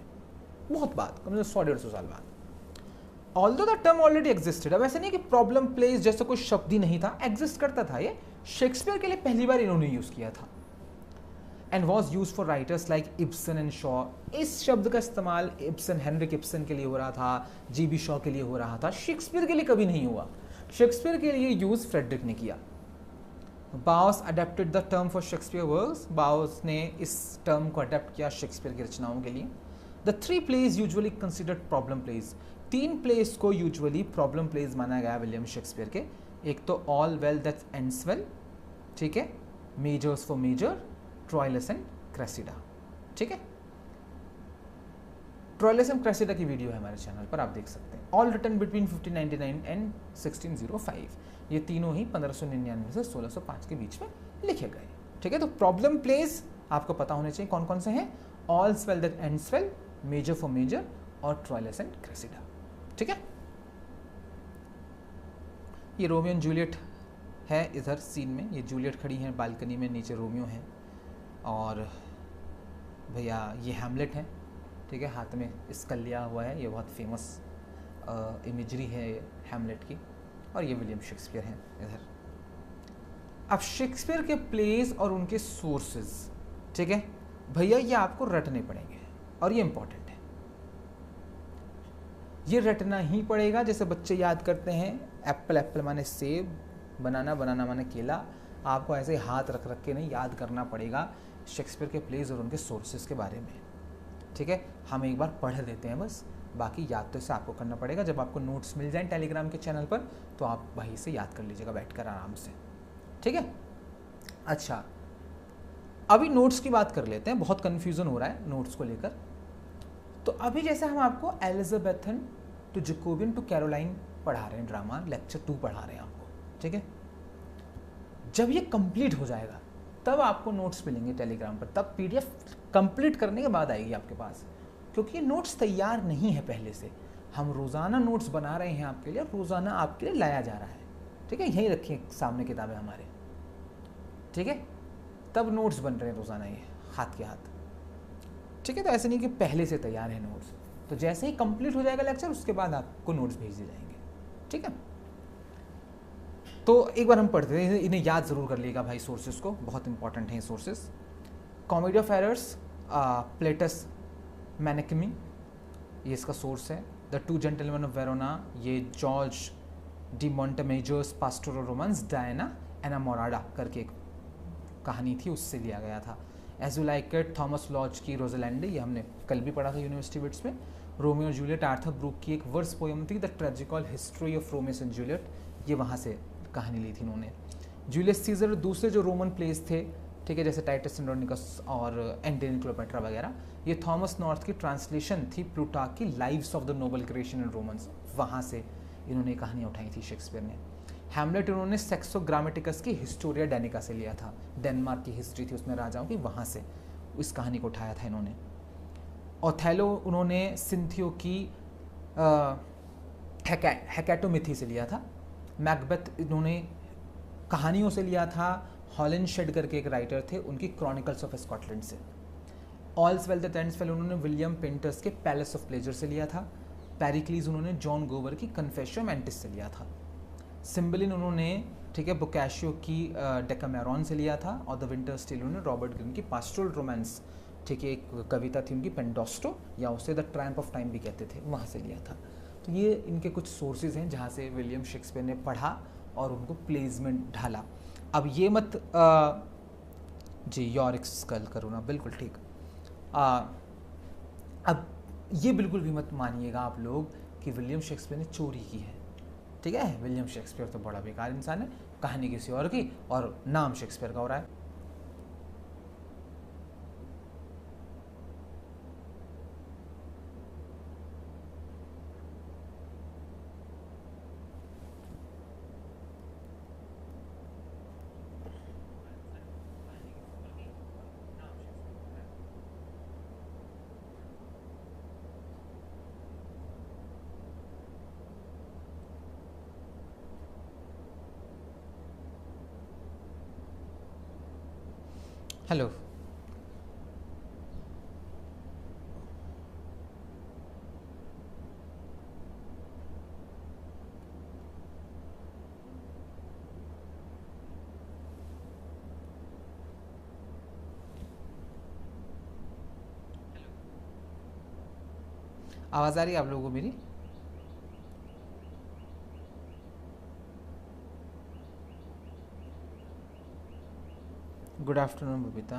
बहुत बाद, कम से 100-150 साल बाद। Although the term already existed. अब ऐसे नहीं कि प्रॉब्लम प्लेस जैसा कोई शब्द ही नहीं था, एग्जिस्ट करता था, ये शेक्सपियर के लिए पहली बार इन्होंने यूज किया था। And was use for writers like Ibsen and Shaw. इस शब्द का इस्तेमाल हेनरिक इब्सन के लिए हो रहा था, जीबी शॉ के लिए हो रहा था, शेक्सपियर के लिए कभी नहीं हुआ। शेक्सपियर के लिए यूज फ्रेडरिक ने किया। Boas adapted the term for Shakespeare works. Boas ने इस टर्म को अडेप्ट किया शेक्सपियर की रचनाओं के लिए। The 3 plays usually considered problem plays. 3 plays को यूजुअली प्रॉब्लम प्लेज माना गया विलियम शेक्सपियर के। एक तो all well that ends well, ठीक है, measures for measure, Troilus and Cressida. ठीक है, ट्रॉयलस एंड क्रेसिडा की वीडियो है हमारे चैनल पर, आप देख सकते हैं। All written between 1599 and 1605। ये तीनों ही 1599 से 1605 के बीच में लिखे गए। ठीक है, तो प्रॉब्लम प्लेस आपको पता होने चाहिए कौन कौन से हैं, All's Well that ends Well, Measure for Measure और ट्रॉयलस एंड क्रेसिडा। ठीक है, ये रोमियो एंड जूलियट है इधर सीन में, ये जूलियट खड़ी है बालकनी में, नीचे रोमियो है, और भैया ये हैमलेट है, ठीक है, हाथ में स्कल लिया हुआ है, ये बहुत फेमस इमेजरी है हैमलेट की, और ये विलियम शेक्सपियर हैं इधर। अब शेक्सपियर के प्लेज और उनके सोर्सेज, ठीक है भैया, ये आपको रटने पड़ेंगे और ये इंपॉर्टेंट है, ये रटना ही पड़ेगा। जैसे बच्चे याद करते हैं एप्पल, एप्पल माने सेब, बनाना, बनाना माने केला, आपको ऐसे हाथ रख रख के नहीं याद करना पड़ेगा शेक्सपियर के प्लेज और उनके सोर्सेज के बारे में, ठीक है। हम एक बार पढ़ लेते हैं बस, बाकी याद तो इसे आपको करना पड़ेगा। जब आपको नोट्स मिल जाएं टेलीग्राम के चैनल पर तो आप वहीं से याद कर लीजिएगा बैठकर आराम से, ठीक है। अच्छा, अभी नोट्स की बात कर लेते हैं, बहुत कन्फ्यूज़न हो रहा है नोट्स को लेकर। तो अभी जैसे हम आपको Elizabethan to Jacobean to Caroline पढ़ा रहे हैं, ड्रामा लेक्चर 2 पढ़ा रहे हैं आपको, ठीक है। जब ये कंप्लीट हो जाएगा तब आपको नोट्स मिलेंगे टेलीग्राम पर, तब पीडीएफ कंप्लीट करने के बाद आएगी आपके पास, क्योंकि ये नोट्स तैयार नहीं है पहले से। हम रोज़ाना नोट्स बना रहे हैं आपके लिए, रोज़ाना आपके लिए लाया जा रहा है, ठीक है। यहीं रखिए सामने किताबें हमारे, ठीक है, तब नोट्स बन रहे हैं रोज़ाना ये हाथ के हाथ, ठीक है। तो ऐसे नहीं कि पहले से तैयार है नोट्स, तो जैसे ही कंप्लीट हो जाएगा लेक्चर उसके बाद आपको नोट्स भेज दिए जाएंगे, ठीक है। तो एक बार हम पढ़ते हैं, इन्हें याद ज़रूर कर लिएगा भाई, सोर्सेज को, बहुत इंपॉर्टेंट हैं ये sources. Comedy of Errors, Plautus Menaechmi, ये इसका सोर्स है। The Two Gentlemen of Verona, ये George de Montemayor's pastoral romance Diana Enamorada करके एक कहानी थी, उससे लिया गया था। As you like it, Thomas Lodge की रोज़लैंडे, ये हमने कल भी पढ़ा था यूनिवर्सिटी बिट्स में। रोमियो और जूलियट, आर्थर ब्रूक की एक वर्स पोएम थी, the tragical history of Romeo and Juliet, ये वहाँ से कहानी ली थी इन्होंने। जूलियस सीजर, दूसरे जो रोमन प्लेस थे, ठीक है, जैसे टाइटस एंड्रोनिकस और एंटोनी क्लियोपेट्रा वगैरह, ये थॉमस नॉर्थ की ट्रांसलेशन थी प्लूटार्क की lives of the noble creation and Romans, वहाँ से इन्होंने कहानियाँ उठाई थी शेक्सपियर ने। हैमलेट इन्होंने सेक्सो ग्रामेटिकस की हिस्टोरिया डैनिका से लिया था, डेनमार्क की हिस्ट्री थी उसमें राजाओं की, वहाँ से इस कहानी को उठाया था इन्होंने। ओथेलो उन्होंने सिंथियो की हेकेटोमिथी से लिया था। मैकबेथ इन्होंने कहानियों से लिया था, हॉलिनशेड करके एक राइटर थे, उनकी क्रॉनिकल्स ऑफ स्कॉटलैंड से। ऑल्स वेल दैट एंड्स वेल उन्होंने विलियम पेंटर्स के पैलेस ऑफ प्लेजर से लिया था। पेरिक्लीज उन्होंने जॉन गोवर की कन्फेशन मेंटिस से लिया था। सिम्बलिन उन्होंने, ठीक है, बोकाशियो की डेकामेरॉन से लिया था। और द विंटर स्टील उन्होंने रॉबर्ट ग्रीन की पास्टोरल रोमांस, ठीक है, एक कविता थी उनकी पेंडोस्टो, या उसे द ट्रायम्फ ऑफ टाइम भी कहते थे, वहाँ से लिया था। तो ये इनके कुछ सोर्सेज हैं जहाँ से विलियम शेक्सपियर ने पढ़ा और उनको प्लेज में ढाला। अब ये मत जी यॉरिक स्कल करो ना, बिल्कुल ठीक। अब ये बिल्कुल भी मत मानिएगा आप लोग कि विलियम शेक्सपियर ने चोरी की है, ठीक है। विलियम शेक्सपियर तो बड़ा बेकार इंसान है, कहानी किसी और की और नाम शेक्सपियर का हो रहा है। हेलो, आवाज़ आ रही है आप लोगों को मेरी? Good afternoon Babita.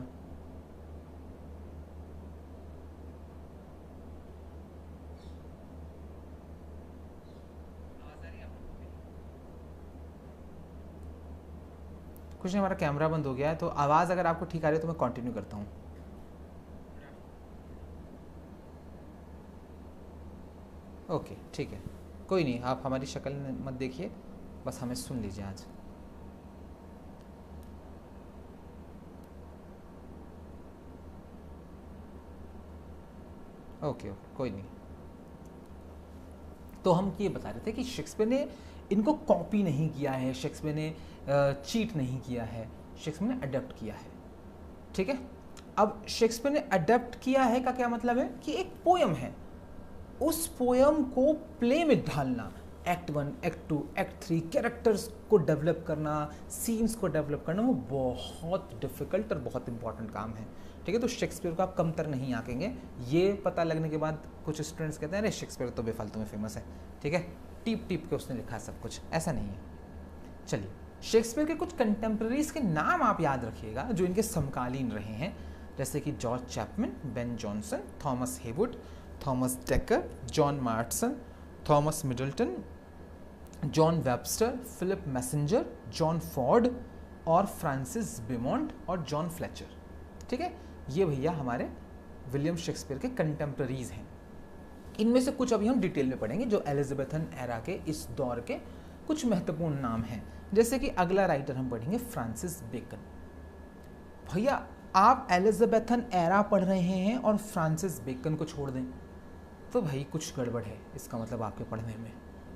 कुछ नहीं, हमारा कैमरा बंद हो गया है, तो आवाज़ अगर आपको ठीक आ रही है तो मैं कंटिन्यू करता हूँ। ओके ठीक है, कोई नहीं, आप हमारी शक्ल मत देखिए, बस हमें सुन लीजिए आज। ओके ओके, कोई नहीं। तो हम ये बता रहे थे कि शेक्सपियर ने इनको कॉपी नहीं किया है, शेक्सपियर ने चीट नहीं किया है, शेक्सपियर ने अडेप्ट किया है, ठीक है। अब शेक्सपियर ने अडेप्ट किया है का क्या मतलब है कि एक पोयम है, उस पोयम को प्ले में ढालना, एक्ट 1, एक्ट 2, एक्ट 3, कैरेक्टर्स को डेवलप करना, सीन्स को डेवलप करना, वो बहुत डिफिकल्ट और बहुत इंपॉर्टेंट काम है। ठीक है, तो शेक्सपियर को आप कमतर नहीं आंकेंगे। ये पता लगने के बाद कुछ स्टूडेंट्स कहते हैं अरे शेक्सपियर तो बेफालतू में फेमस है, ठीक है, टीप टीप के उसने लिखा है सब कुछ, ऐसा नहीं है। चलिए, शेक्सपियर के कुछ कंटेम्प्रेरीज के नाम आप याद रखिएगा जो इनके समकालीन रहे हैं, जैसे कि George Chapman, Ben Jonson, Thomas Heywood, Thomas Dekker, John Marston, Thomas Middleton, John Webster, Philip Massinger, John Ford और फ्रांसिस बिमॉन्ट और जॉन फ्लेचर। ठीक है, ये भैया हमारे विलियम शेक्सपियर के कंटेम्प्रेरीज हैं। इनमें से कुछ अभी हम डिटेल में पढ़ेंगे जो एलिजाबेथन एरा के इस दौर के कुछ महत्वपूर्ण नाम हैं। जैसे कि अगला राइटर हम पढ़ेंगे फ्रांसिस बेकन। भैया आप एलिजाबेथन एरा पढ़ रहे हैं और फ्रांसिस बेकन को छोड़ दें तो भाई कुछ गड़बड़ है, इसका मतलब आपके पढ़ने में,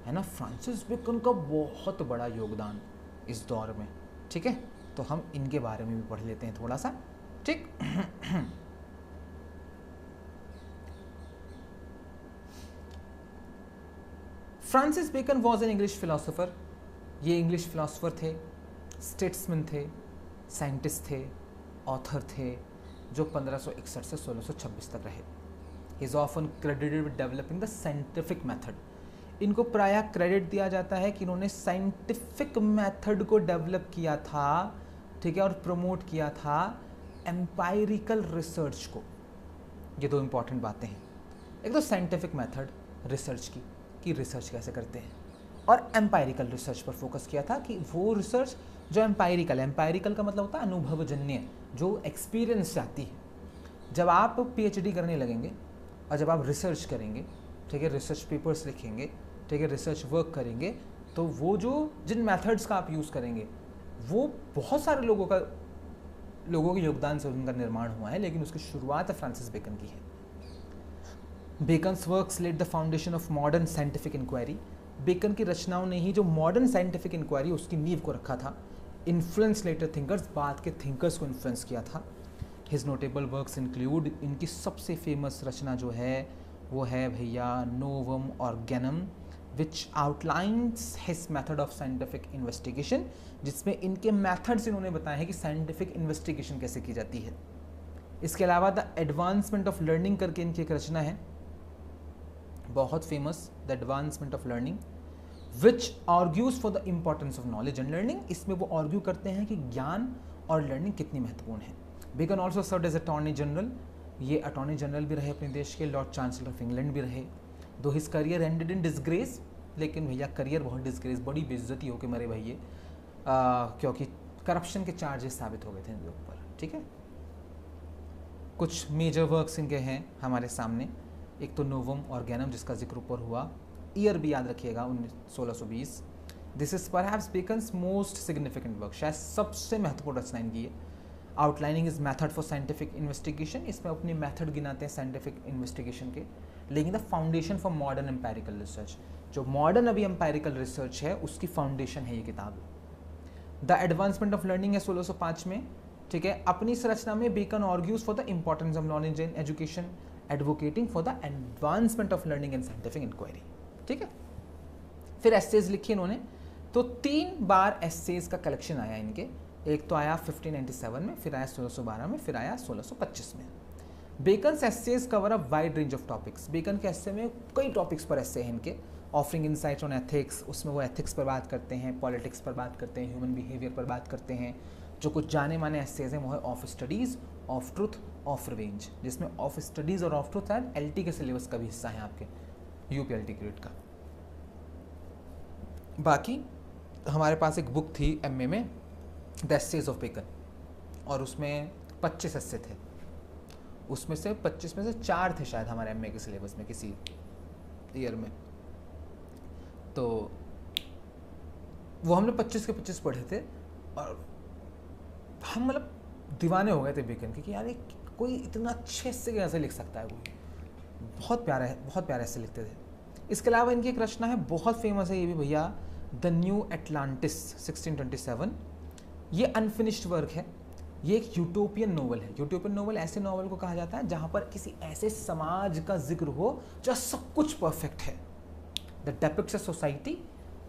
है ना। फ्रांसिस बेकन का बहुत बड़ा योगदान इस दौर में। ठीक है, तो हम इनके बारे में भी पढ़ लेते हैं थोड़ा सा। ठीक Francis Bacon was an English philosopher. ये इंग्लिश फिलोसोफर थे, स्टेट्समैन थे, साइंटिस्ट थे, ऑथर थे, जो 1561 से 1626 तक रहे। He is often credited with developing the scientific method. इनको प्रायः क्रेडिट दिया जाता है कि इन्होंने साइंटिफिक मेथड को डेवलप किया था, ठीक है, और प्रमोट किया था एम्पायरिकल रिसर्च को। ये दो इंपॉर्टेंट बातें हैं, एक तो साइंटिफिक मेथड रिसर्च की, कि रिसर्च कैसे करते हैं, और एम्पायरिकल रिसर्च पर फोकस किया था कि वो रिसर्च जो एम्पायरिकल का मतलब होता है अनुभवजन्य, जो एक्सपीरियंस से आती है। जब आप पीएचडी करने लगेंगे और जब आप रिसर्च करेंगे, ठीक है, रिसर्च पेपर्स लिखेंगे, ठीक है, रिसर्च वर्क करेंगे, तो वो जो जिन मेथड्स का आप यूज़ करेंगे वो बहुत सारे लोगों के योगदान से उनका निर्माण हुआ है, लेकिन उसकी शुरुआत फ्रांसिस बेकन की है। Bacon's works laid the foundation of modern scientific inquiry. Bacon की रचनाओं ने ही जो मॉडर्न साइंटिफिक इंक्वायरी उसकी नींव को रखा था। इन्फ्लुएंस लेटर थिंकर्स, बाद के थिंकर्स को इन्फ्लुएंस किया था। हिज नोटेबल वर्क्स इंक्लूड, इनकी सबसे फेमस रचना जो है वो है भैया Novum Organum, which outlines his method of scientific investigation, जिसमें इनके मेथड्स इन्होंने बताए हैं कि साइंटिफिक इन्वेस्टिगेशन कैसे की जाती है। इसके अलावा द एडवांसमेंट ऑफ लर्निंग करके इनकी एक रचना है बहुत famous, the advancement of learning, which argues for the importance of knowledge and learning. इसमें वो आर्ग्यू करते हैं कि ज्ञान और लर्निंग कितनी महत्वपूर्ण है। Bacon also served as attorney general. ये अटॉर्नी जनरल भी रहे अपने देश के, लॉर्ड चांसलर ऑफ इंग्लैंड भी रहे। दो his career ended in disgrace, लेकिन भैया करियर बहुत डिसग्रेस, बड़ी बेइज्जती होकर मरे भैया, क्योंकि करप्शन के चार्जेस साबित हो गए थे इनके ऊपर। ठीक है, कुछ मेजर वर्क्स इनके हैं हमारे सामने। एक तो नोवम ऑर्गेनम जिसका जिक्र ऊपर हुआ, ईयर भी याद रखिएगा 1620। This is perhaps beckons most significant work, शायद सबसे महत्वपूर्ण रचना इनकी है। Outlining is method for scientific investigation, इसमें अपने मेथड गिनाते हैं साइंटिफिक इन्वेस्टिगेशन के। लेकिन the foundation for modern empirical research, जो मॉडर्न अभी एम्पायरिकल रिसर्च है उसकी फाउंडेशन है ये किताब। द एडवांसमेंट ऑफ लर्निंग है 1605 में। ठीक है, अपनी इस रचना में Bacon argues for the importance of knowledge in education, advocating for the advancement of learning and scientific inquiry. ठीक है, फिर एसेज लिखी इन्होंने, तो 3 बार एसेज का कलेक्शन आया इनके। एक तो आया 1597 में, फिर आया 1612 में, फिर आया 1625 में। Bacon's essays cover a wide range of topics. Bacon के एसे में कई टॉपिक्स पर एसे हैं इनके। ऑफरिंग इनसाइट्स ऑन एथिक्स, उसमें वो एथिक्स पर बात करते हैं, पॉलिटिक्स पर बात करते हैं, ह्यूमन बिहेवियर पर बात करते हैं। जो कुछ जाने माने एसेज हैं वो है of studies, of truth, of revenge, जिसमें ऑफ स्टडीज़ और ऑफ ट्रुथ शायद एलटी के सिलेबस का भी हिस्सा है आपके यूपीएलटी ग्रेड का। बाकी हमारे पास एक बुक थी एमए में, द एसेज ऑफ बेकन, और उसमें 25 एसे थे। उसमें से 25 में से 4 थे शायद हमारे एमए के सिलेबस में किसी ईयर में। तो वो हमने 25 के 25 पढ़े थे और हम मतलब दीवाने हो गए थे बेकन के कि यार ये कोई इतना अच्छे से कैसे लिख सकता है। कोई बहुत प्यारे ऐसे लिखते थे। इसके अलावा इनकी एक रचना है बहुत फेमस है ये भी भैया, द न्यू एटलांटिस 1627। ये अनफिनिश्ड वर्क है। ये एक यूटोपियन नोवेल है। यूटोपियन नोवेल ऐसे नोवेल को कहा जाता है जहाँ पर किसी ऐसे समाज का जिक्र हो जहाँ सब कुछ परफेक्ट है। द डेपिक्ट्स अ सोसाइटी,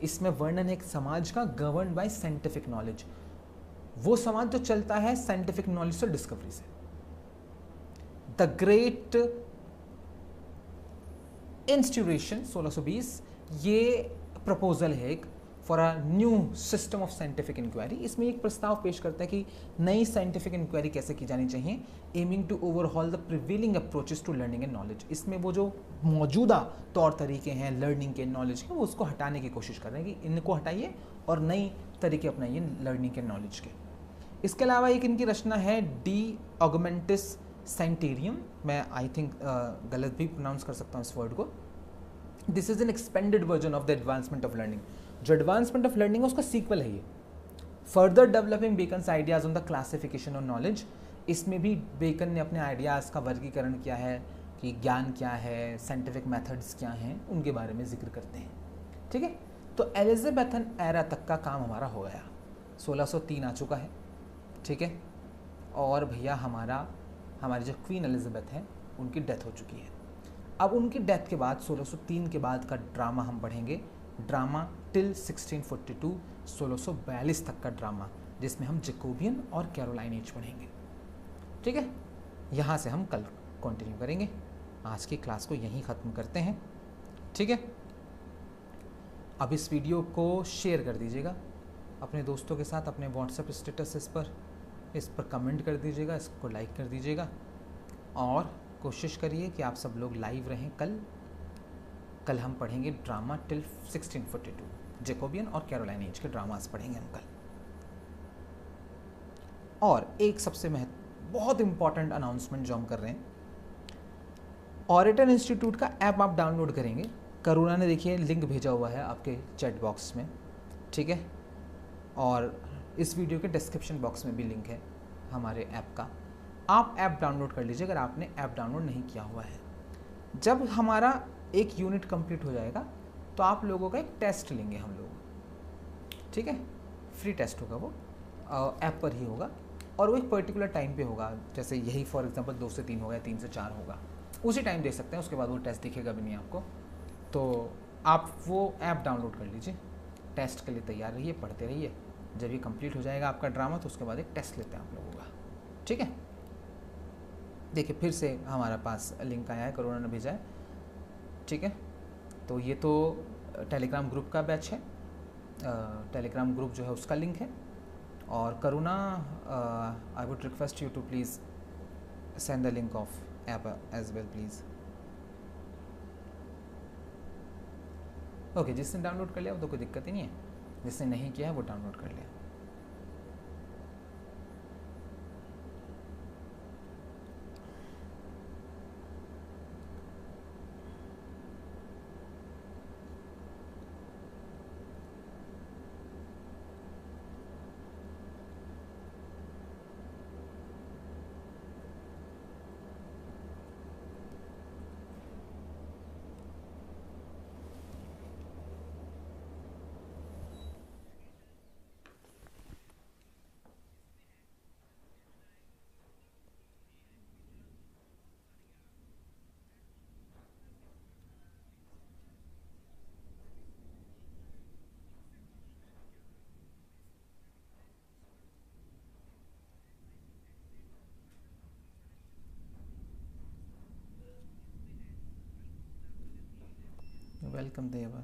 इसमें वर्णन है एक समाज का गवर्न बाय साइंटिफिक नॉलेज। वो समाज जो चलता है साइंटिफिक नॉलेज से, डिस्कवरी से। द ग्रेट इंस्टीट्यूशन 1620, ये प्रपोजल है एक for a new system of scientific inquiry. इसमें एक प्रस्ताव पेश करता है कि नई साइंटिफिक इंक्वायरी कैसे की जानी चाहिए, aiming to overhaul the prevailing approaches to learning and knowledge. इसमें वो जो मौजूदा तौर तरीके हैं लर्निंग के, नॉलेज के, वो उसको हटाने की कोशिश कर रहे हैं कि इनको हटाइए और नई तरीके अपनाइए लर्निंग के, नॉलेज के। इसके अलावा एक इनकी रचना है डी ऑगमेंटिस सेंटेरियम, मैं आई थिंक गलत भी प्रोनाउंस कर सकता हूँ इस वर्ड को। This is an expanded version of the advancement of learning. जो एडवांसमेंट ऑफ लर्निंग है उसका सीक्वल है ये। Further developing beckons ideas on the classification of knowledge. इसमें भी बेकन ने अपने आइडियाज़ का वर्गीकरण किया है कि ज्ञान क्या है, साइंटिफिक मेथड्स क्या हैं, उनके बारे में जिक्र करते हैं। ठीक है, तो एलिजाबेथन एरा तक का काम हमारा हो गया। 1603 आ चुका है। ठीक है, और भैया हमारी जो क्वीन एलिजाबेथ हैं उनकी डेथ हो चुकी है। अब उनकी डेथ के बाद 1603 के बाद का ड्रामा हम पढ़ेंगे, ड्रामा टिल 1642, 1642 तक का ड्रामा, जिसमें हम जैकोबियन और कैरोलाइन एज पढ़ेंगे। ठीक है, यहाँ से हम कल कंटिन्यू करेंगे। आज की क्लास को यहीं ख़त्म करते हैं। ठीक है, अब इस वीडियो को शेयर कर दीजिएगा अपने दोस्तों के साथ, अपने व्हाट्सएप स्टेटस इस पर कमेंट कर दीजिएगा, इसको लाइक कर दीजिएगा, और कोशिश करिए कि आप सब लोग लाइव रहें। कल हम पढ़ेंगे ड्रामा टिल 1642, जैकोबियन और कैरोलाइन एज के ड्रामास पढ़ेंगे हम कल। और एक सबसे बहुत इंपॉर्टेंट अनाउंसमेंट जो हम कर रहे हैं, ऑरेटन इंस्टीट्यूट का ऐप आप डाउनलोड करेंगे। करुणा ने देखिए लिंक भेजा हुआ है आपके चैट बॉक्स में। ठीक है, और इस वीडियो के डिस्क्रिप्शन बॉक्स में भी लिंक है हमारे ऐप का। आप ऐप डाउनलोड कर लीजिए अगर आपने ऐप डाउनलोड नहीं किया हुआ है। जब हमारा एक यूनिट कंप्लीट हो जाएगा तो आप लोगों का एक टेस्ट लेंगे हम लोग। ठीक है, फ्री टेस्ट होगा, वो ऐप पर ही होगा, और वो एक पर्टिकुलर टाइम पे होगा। जैसे यही फॉर एग्जांपल 2 से 3 होगा, 3 से 4 होगा, उसी टाइम दे सकते हैं। उसके बाद वो टेस्ट दिखेगा भी नहीं आपको। तो आप वो ऐप डाउनलोड कर लीजिए, टेस्ट के लिए तैयार रहिए, पढ़ते रहिए। जब ये कंप्लीट हो जाएगा आपका ड्रामा तो उसके बाद एक टेस्ट लेते हैं आप लोगों का। ठीक है, देखिए फिर से हमारे पास लिंक आया है, करुणा ने भेजा है। ठीक है, तो ये तो टेलीग्राम ग्रुप का बैच है, टेलीग्राम ग्रुप जो है उसका लिंक है। और Karuna, I would request you to please send the link of app as well please. Okay, जिसने डाउनलोड कर लिया वो तो कोई दिक्कत ही नहीं है, जिसने नहीं किया है वो डाउनलोड कर लिया। वेलकम देवा।